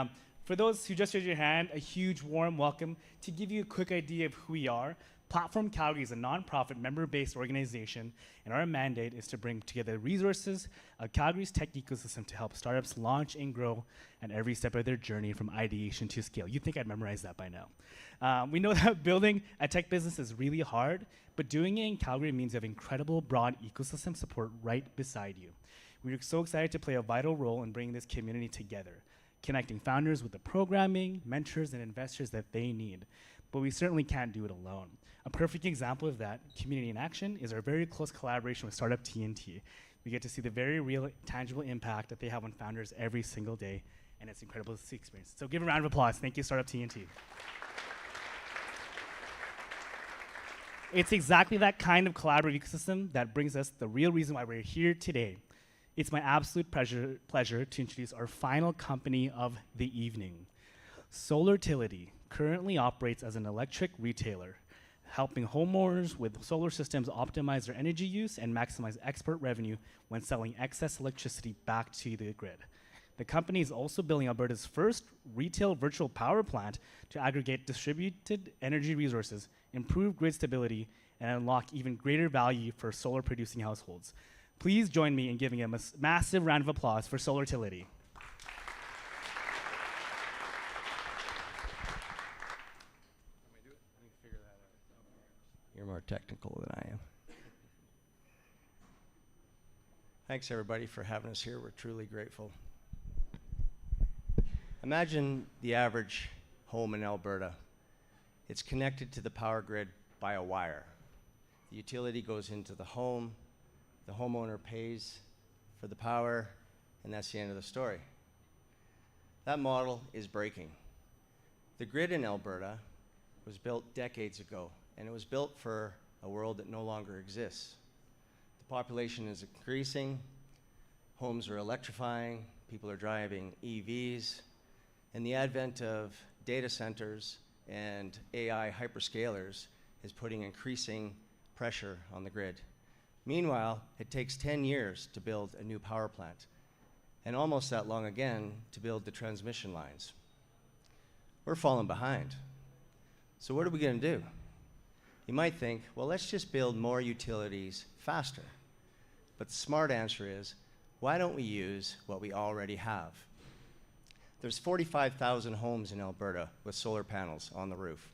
For those who just raised your hand, a huge warm welcome. To give you a quick idea of who we are, Platform Calgary is a nonprofit member-based organization, and our mandate is to bring together resources of Calgary's tech ecosystem to help startups launch and grow at every step of their journey from ideation to scale. You'd think I'd memorize that by now. We know that building a tech business is really hard, but doing it in Calgary means you have incredible broad ecosystem support right beside you. We're so excited to play a vital role in bringing this community together, connecting founders with the programming, mentors, and investors that they need. But we certainly can't do it alone. A perfect example of that, Community in Action, is our very close collaboration with Startup TNT. We get to see the very real, tangible impact that they have on founders every single day, and it's incredible to see experience. So give a round of applause. Thank you, Startup TNT. It's exactly that kind of collaborative ecosystem that brings us the real reason why we're here today. It's my absolute pleasure to introduce our final company of the evening. Solartility currently operates as an electric retailer, helping homeowners with solar systems optimize their energy use and maximize export revenue when selling excess electricity back to the grid. The company is also building Alberta's first retail virtual power plant to aggregate distributed energy resources, improve grid stability, and unlock even greater value for solar-producing households. Please join me in giving a massive round of applause for Solartility. You're more technical than I am. Thanks, everybody, for having us here. We're truly grateful. Imagine the average home in Alberta. It's connected to the power grid by a wire. The utility goes into the home, the homeowner pays for the power, and that's the end of the story. That model is breaking. The grid in Alberta was built decades ago, and it was built for a world that no longer exists. The population is increasing, homes are electrifying, people are driving EVs, and the advent of data centers and AI hyperscalers is putting increasing pressure on the grid. Meanwhile, it takes 10 years to build a new power plant, and almost that long again to build the transmission lines. We're falling behind. So what are we going to do? You might think, well, let's just build more utilities faster. But the smart answer is, why don't we use what we already have? There's 45,000 homes in Alberta with solar panels on the roof.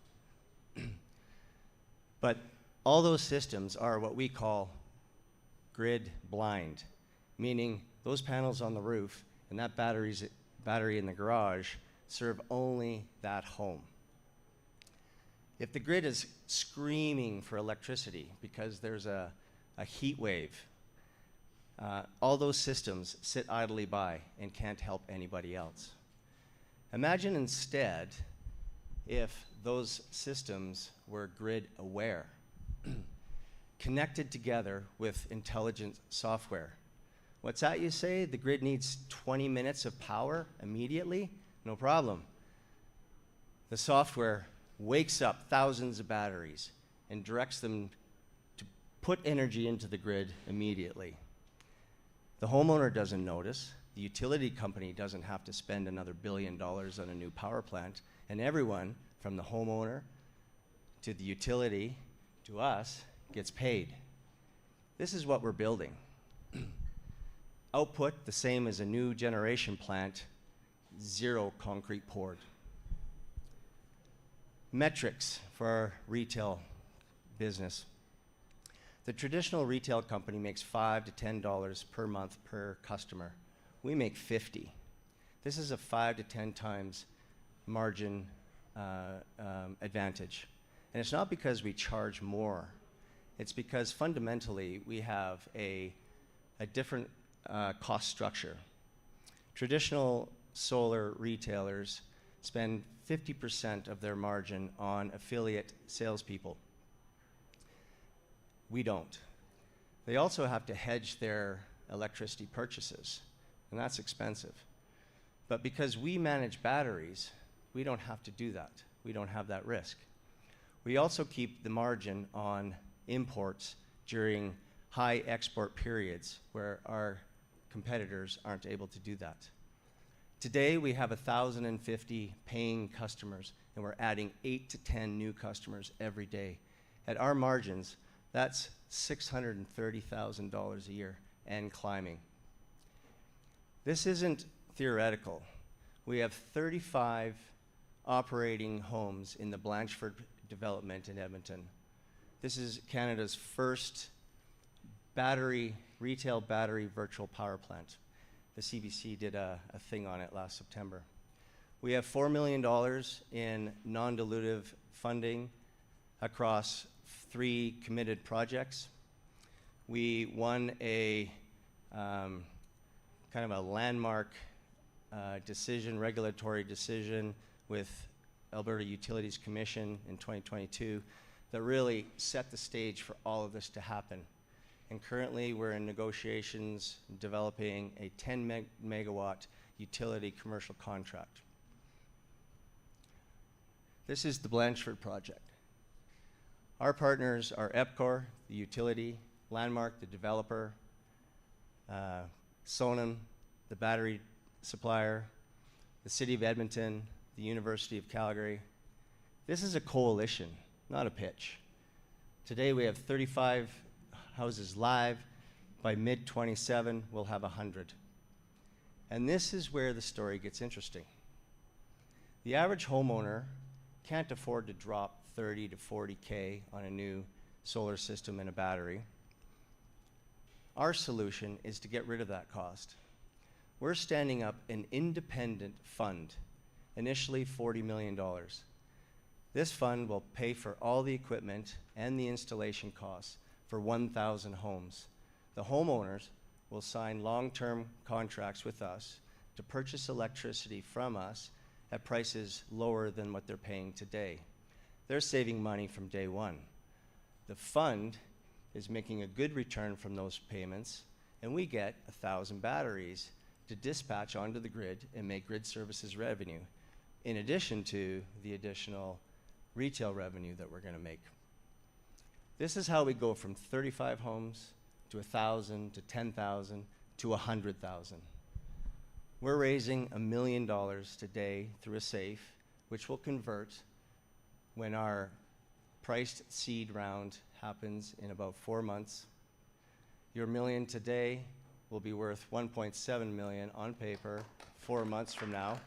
But all those systems are what we call grid blind, meaning those panels on the roof and that battery in the garage serve only that home. If the grid is screaming for electricity because there's a heat wave, all those systems sit idly by and can't help anybody else. Imagine instead if those systems were grid aware, connected together with intelligent software. What's that you say? The grid needs 20 minutes of power immediately? No problem. The software wakes up thousands of batteries and directs them to put energy into the grid immediately. The homeowner doesn't notice. The utility company doesn't have to spend another $1 billion on a new power plant. And everyone, from the homeowner to the utility to us, gets paid. This is what we're building. Output the same as a new generation plant, zero concrete poured. Metrics for our retail business. The traditional retail company makes $5 to $10 per month per customer. We make 50. This is a 5 to 10 times margin advantage. And it's not because we charge more. It's because fundamentally we have a different cost structure. Traditional solar retailers spend 50% of their margin on affiliate salespeople. We don't. They also have to hedge their electricity purchases, and that's expensive. But because we manage batteries, we don't have to do that. We don't have that risk. We also keep the margin on imports during high export periods where our competitors aren't able to do that. Today, we have 1,050 paying customers, and we're adding 8 to 10 new customers every day. At our margins, that's $630,000 a year and climbing. This isn't theoretical. We have 35 operating homes in the Blanchford development in Edmonton. This is Canada's first retail battery virtual power plant. The CBC did a thing on it last September. We have $4 million in non-dilutive funding across 3 committed projects. We won a kind of a landmark regulatory decision with Alberta Utilities Commission in 2022 that really set the stage for all of this to happen. And currently we're in negotiations developing a 10 megawatt utility commercial contract. This is the Blanchford project. Our partners are EPCOR, the utility, Landmark, the developer, Sonam, the battery supplier, the City of Edmonton, the University of Calgary. This is a coalition, not a pitch. Today we have 35 houses live, By mid-27, we'll have 100. And this is where the story gets interesting. The average homeowner can't afford to drop 30 to 40K on a new solar system and a battery. Our solution is to get rid of that cost. We're standing up an independent fund, initially $40 million. This fund will pay for all the equipment and the installation costs for 1,000 homes. The homeowners will sign long-term contracts with us to purchase electricity from us at prices lower than what they're paying today. They're saving money from day one. The fund is making a good return from those payments, and we get 1,000 batteries to dispatch onto the grid and make grid services revenue, in addition to the additional retail revenue that we're going to make. This is how we go from 35 homes to 1,000 to 10,000 to 100,000. We're raising $1 million today through a SAFE, which will convert when our priced seed round happens in about 4 months. Your $1 million today will be worth $1.7 million on paper 4 months from now.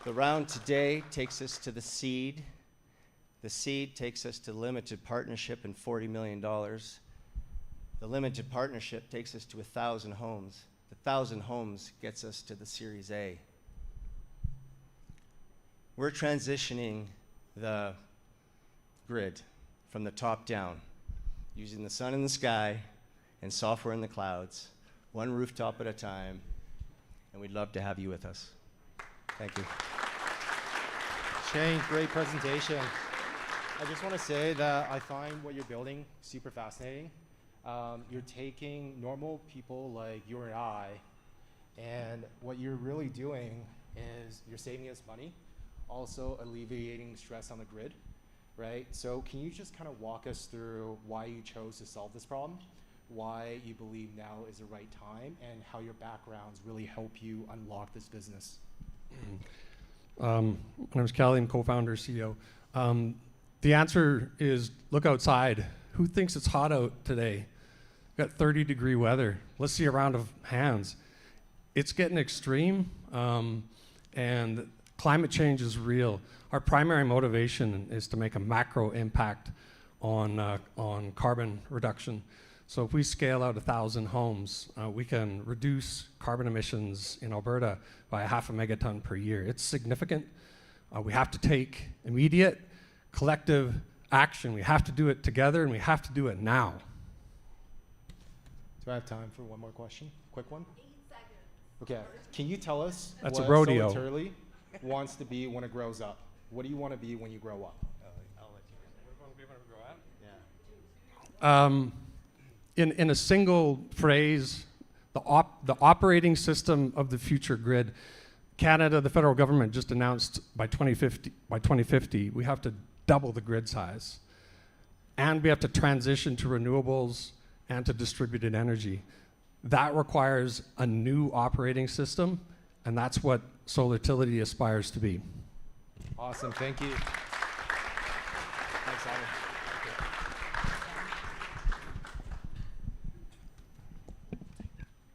The round today takes us to the seed. The seed takes us to limited partnership and $40 million. The limited partnership takes us to 1,000 homes. The 1,000 homes gets us to the Series A. We're transitioning the grid from the top down, using the sun in the sky and software in the clouds, one rooftop at a time, and we'd love to have you with us. Thank you. Shane, great presentation. I just want to say that I find what you're building super fascinating. You're taking normal people like you and I, and what you're really doing is you're saving us money, also alleviating stress on the grid, right? So can you just kind of walk us through why you chose to solve this problem, why you believe now is the right time, and how your backgrounds really help you unlock this business? My name is Kelly. I'm co-founder, CEO. The answer is look outside. Who thinks it's hot out today? We've got 30-degree weather. Let's see a round of hands. It's getting extreme, and climate change is real. Our primary motivation is to make a macro impact on carbon reduction. So if we scale out 1,000 homes, we can reduce carbon emissions in Alberta by 0.5 megaton per year. It's significant. We have to take immediate collective action. We have to do it together, and we have to do it now. Do I have time for one more question? Quick one? 8 seconds. Okay. Can you tell us That's what a rodeo. Solartility wants to be when it grows up? What do you want to be when you grow up? I'll let you. What do you want to be when we grow up? Yeah. In a single phrase, the operating system of the future grid. Canada, the federal government just announced by 2050, we have to double the grid size. And we have to transition to renewables and to distributed energy. That requires a new operating system, and that's what Solartility aspires to be. Awesome, thank you. Thanks, Adam.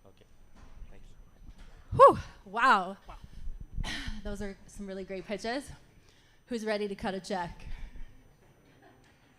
Okay, thank you. Whew, wow. Those are some really great pitches. Who's ready to cut a check?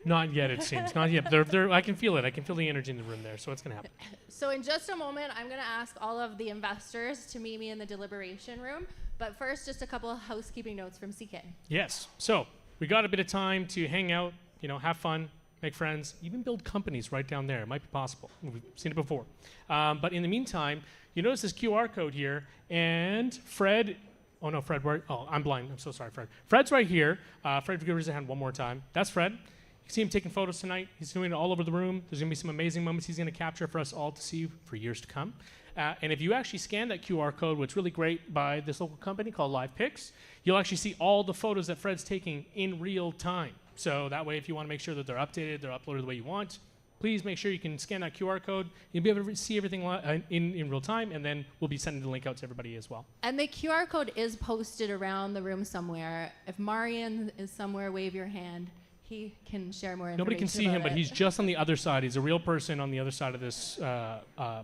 Not yet, it seems. Not yet. I can feel it. I can feel the energy in the room there, so it's going to happen. So in just a moment, I'm going to ask all of the investors to meet me in the deliberation room. But first, just a couple of housekeeping notes from CK. Yes. So we got a bit of time to hang out, have fun, make friends, even build companies right down there. It might be possible. We've seen it before. But in the meantime, you notice this QR code here, and Fred... Oh, no, Fred, where? Oh, I'm blind. I'm so sorry, Fred. Fred's right here. Fred, give his hand one more time. That's Fred. You can see him taking photos tonight. He's doing it all over the room. There's going to be some amazing moments he's going to capture for us all to see for years to come. And if you actually scan that QR code, what's really great by this local company called LivePix, you'll actually see all the photos that Fred's taking in real time. So that way, if you want to make sure that they're updated, they're uploaded the way you want, please make sure you can scan that QR code. You'll be able to see everything in real time, and then we'll be sending the link out to everybody as well. And the QR code is posted around the room somewhere. If Marian is somewhere, wave your hand. he can share more information. Nobody can see about him, but it. he's just on the other side. He's a real person on the other side of this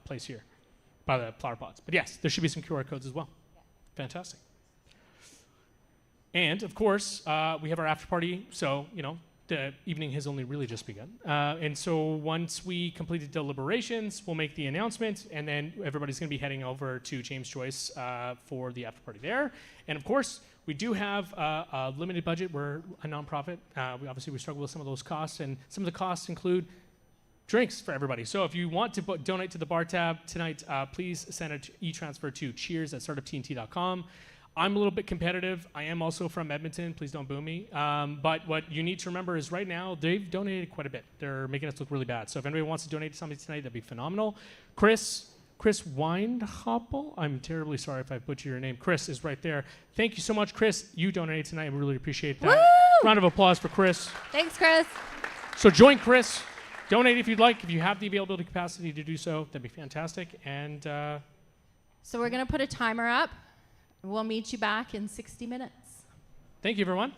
place here by the flower pots. But yes, there should be some QR codes as well. Fantastic. And of course, we have our after party. So, you know, the evening has only really just begun. And so once we complete the deliberations, we'll make the announcement, and then everybody's going to be heading over to James Joyce for the after party there. And of course, we do have a limited budget. We're a nonprofit. We struggle with some of those costs, and some of the costs include drinks for everybody. So if you want to donate to the bar tab tonight, please send an e-transfer to cheers@startuptnt.com. I'm a little bit competitive. I am also from Edmonton. Please don't boo me. But what you need to remember is right now, they've donated quite a bit. They're making us look really bad. So if anybody wants to donate to somebody tonight, that'd be phenomenal. Chris Weinhoppel, I'm terribly sorry if I butchered your name. Chris is right there. Thank you so much, Chris. You donated tonight. I really appreciate that. Woo! Round of applause for Chris. Thanks, Chris. So join Chris. Donate if you'd like. If you have the availability capacity to do so, that'd be fantastic. And so we're going to put a timer up. We'll meet you back in 60 minutes. Thank you, everyone.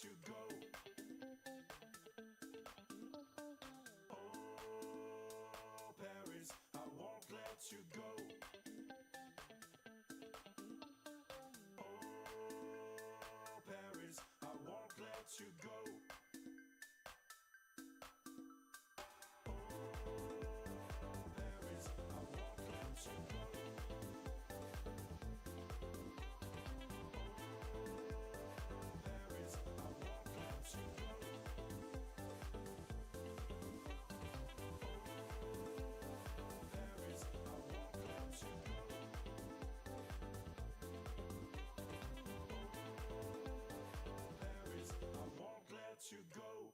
you go. Oh, Paris, I won't let you go. Oh, Paris, I won't let you go. Oh, Paris, I won't let you go. Paris, I won't let you go. Paris, I won't let you go. Paris, I won't let you go.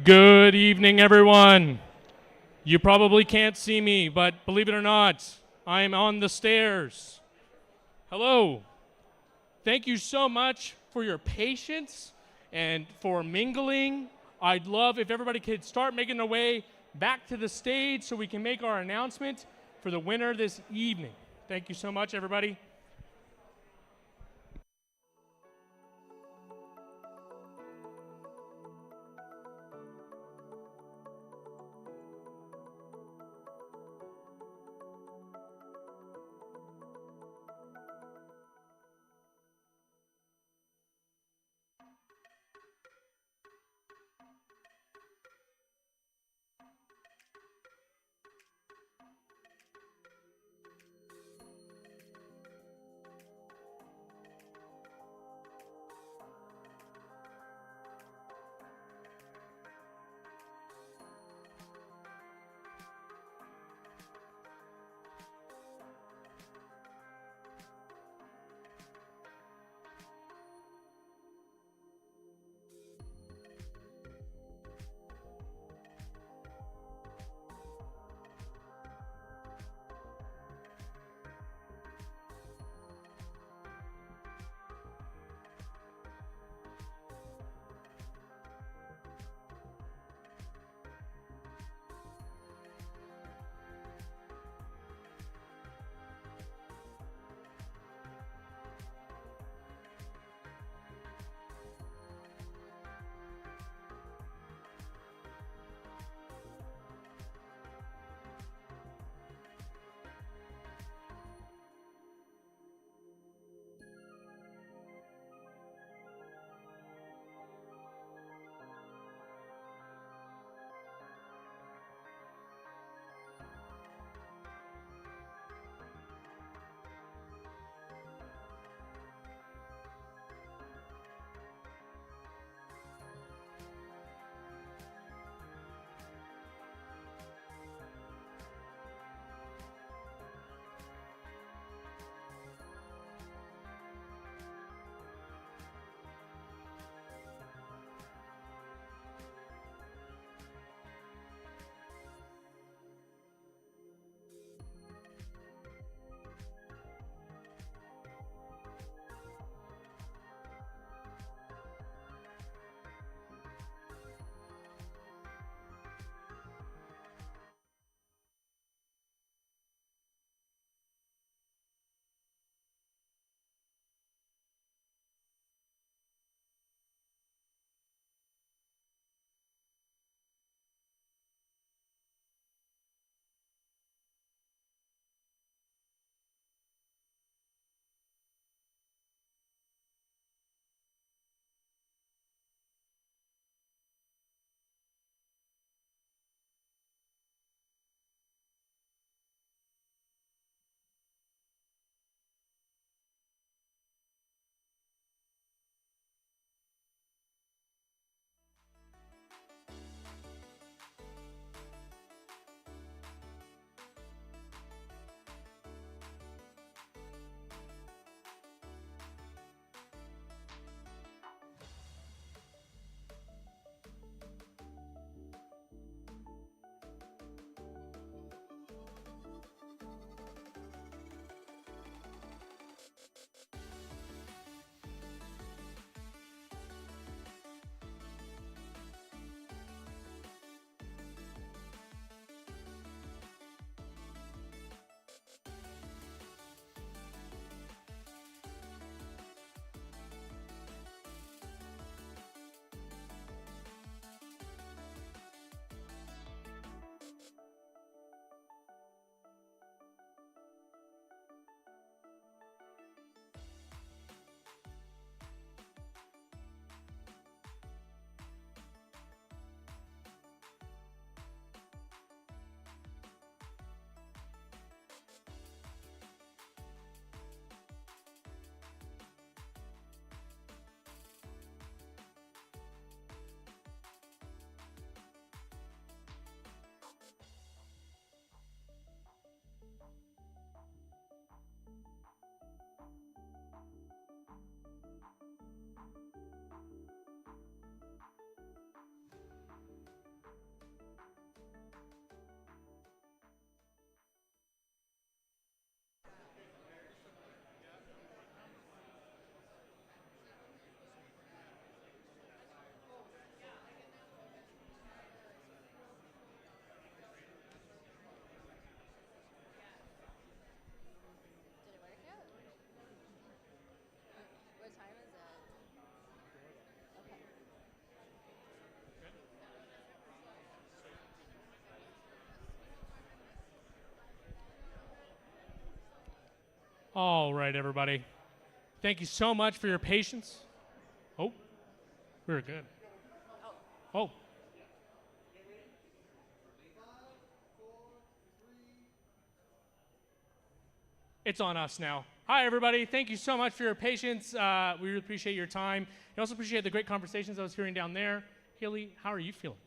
Good evening, everyone. You probably can't see me, but believe it or not, I'm on the stairs. Hello. Thank you so much for your patience and for mingling. I'd love if everybody could start making their way back to the stage so we can make our announcement for the winner this evening. Thank you so much, everybody. All right, everybody. Thank you so much for your patience. Oh, we're good. Oh. It's on us now. Hi, everybody. Thank you so much for your patience. We really appreciate your time. We also appreciate the great conversations I was hearing down there. Haley, how are you feeling?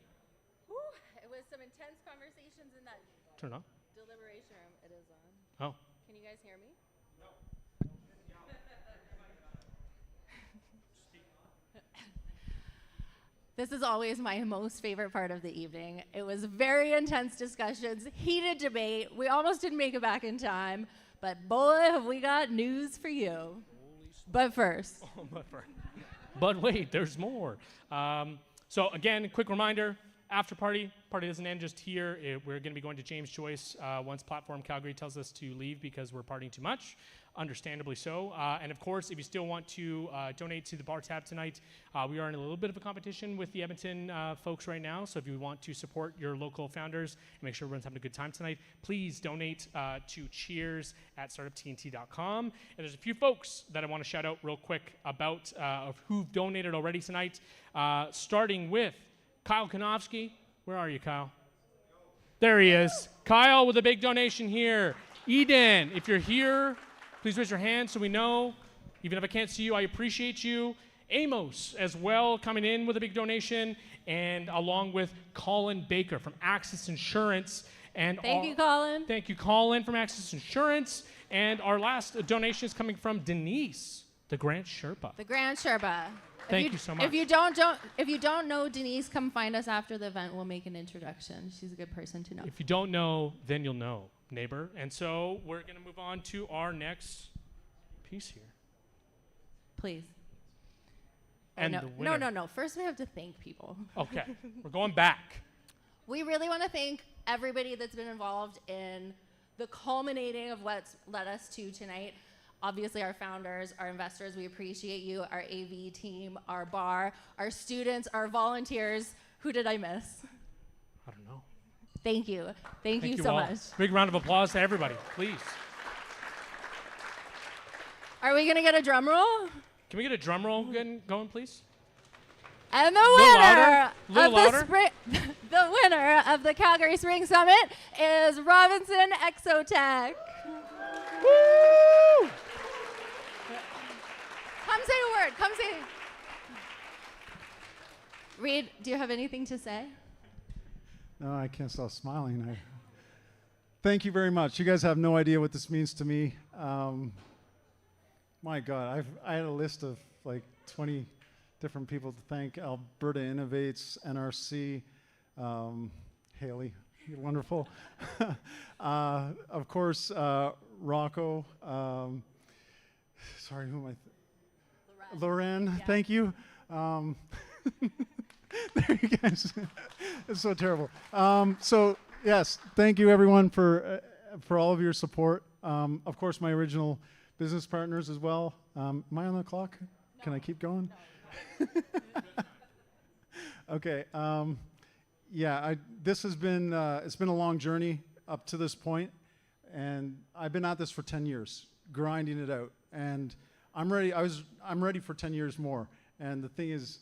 Woo, it was some intense conversations in that Turn on. deliberation room. It is on. Oh. Can you guys hear me? This is always my most favorite part of the evening. It was very intense discussions, heated debate. We almost didn't make it back in time, but boy, have we got news for you. But first. Oh, but wait, there's more. So again, quick reminder, after party doesn't end just here. We're going to be going to James Joyce once Platform Calgary tells us to leave because we're partying too much. Understandably so. And of course, if you still want to donate to the bar tab tonight, we are in a little bit of a competition with the Edmonton folks right now. So if you want to support your local founders and make sure everyone's having a good time tonight, please donate to cheers@startuptnt.com. And there's a few folks that I want to shout out real quick about of who've donated already tonight, starting with Kyle Konofsky. Where are you, Kyle? There he is. Kyle with a big donation here. Eden, if you're here, please raise your hand so we know. Even if I can't see you, I appreciate you. Amos as well, coming in with a big donation, and along with Colin Baker from Access Insurance. And Thank you, Colin. Thank you, Colin, from Access Insurance. And our last donation is coming from Denise, the Grant Sherpa. The Grand Sherpa. Thank you so much. If you don't know Denise, come find us after the event. We'll make an introduction. She's a good person to know. If you don't know, then you'll know, neighbor. And so we're going to move on to our next piece here. Please. And no, the winner. no. First, we have to thank people. Okay, we're going back. We really want to thank everybody that's been involved in the culminating of what's led us to tonight. Obviously, our founders, our investors, we appreciate you, our AV team, our bar, our students, our volunteers. Who did I miss? I don't know. Thank you. Thank you so all. much. Big round of applause to everybody, please. Are we going to get a drum roll? Can we get a drum roll going, please? And the winner of the Calgary Spring Summit is Robinson Exotech. Woo! Come say a word. Come say. Reed, do you have anything to say? No, I can't stop smiling. Thank you very much. You guys have no idea what this means to me. My God, I had a list of like 20 different people to thank. Alberta Innovates, NRC, Haley, you're wonderful. Of course, Rocco. Sorry, who am I? Loren, yeah. Thank you. There you guys. It's so terrible. So yes, thank you everyone for all of your support. Of course, my original business partners as well. Am I on the clock? No. Can I keep going? No. Okay. Yeah, this has been it's been a long journey up to this point, and I've been at this for 10 years, grinding it out, and I'm ready. I'm ready for 10 years more. And the thing is,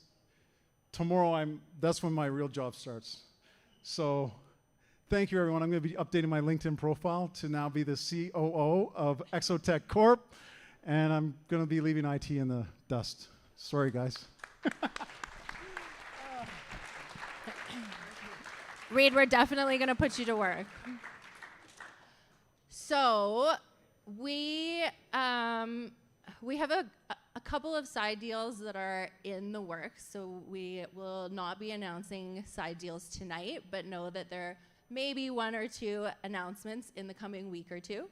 tomorrow that's when my real job starts. So, thank you everyone. I'm going to be updating my LinkedIn profile to now be the COO of Exotech Corp, and I'm going to be leaving IT in the dust. Sorry, guys. Reed, we're definitely going to put you to work. So we have a couple of side deals that are in the works. So we will not be announcing side deals tonight, but know that there may be one or two announcements in the coming week or two.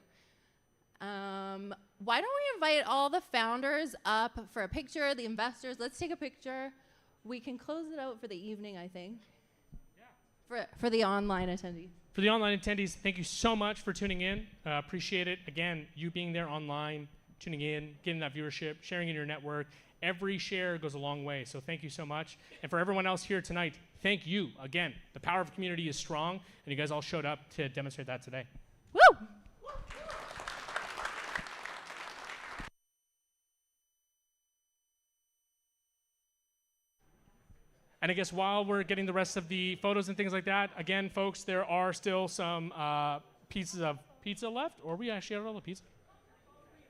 Why don't we invite all the founders up for a picture, the investors? Let's take a picture. We can close it out for the evening, I think. For the online attendees. For the online attendees, thank you so much for tuning in. Appreciate it. Again, you being there online, tuning in, getting that viewership, sharing in your network. Every share goes a long way, so thank you so much. And for everyone else here tonight, thank you. Again, the power of community is strong, and you guys all showed up to demonstrate that today. Woo! And I guess while we're getting the rest of the photos and things like that, again, folks, there are still some pieces of pizza left, or we actually had all the pizza.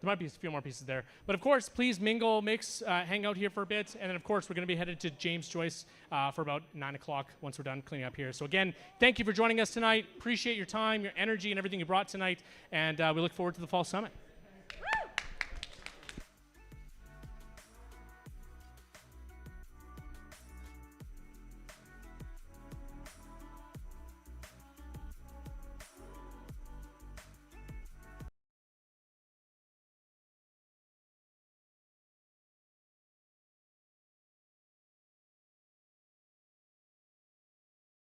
There might be a few more pieces there. But of course, please mingle, mix, hang out here for a bit. And then of course, we're gonna be headed to James Joyce for about 9 o'clock once we're done cleaning up here. So again, thank you for joining us tonight. Appreciate your time, your energy, and everything you brought tonight. And we look forward to the Fall Summit.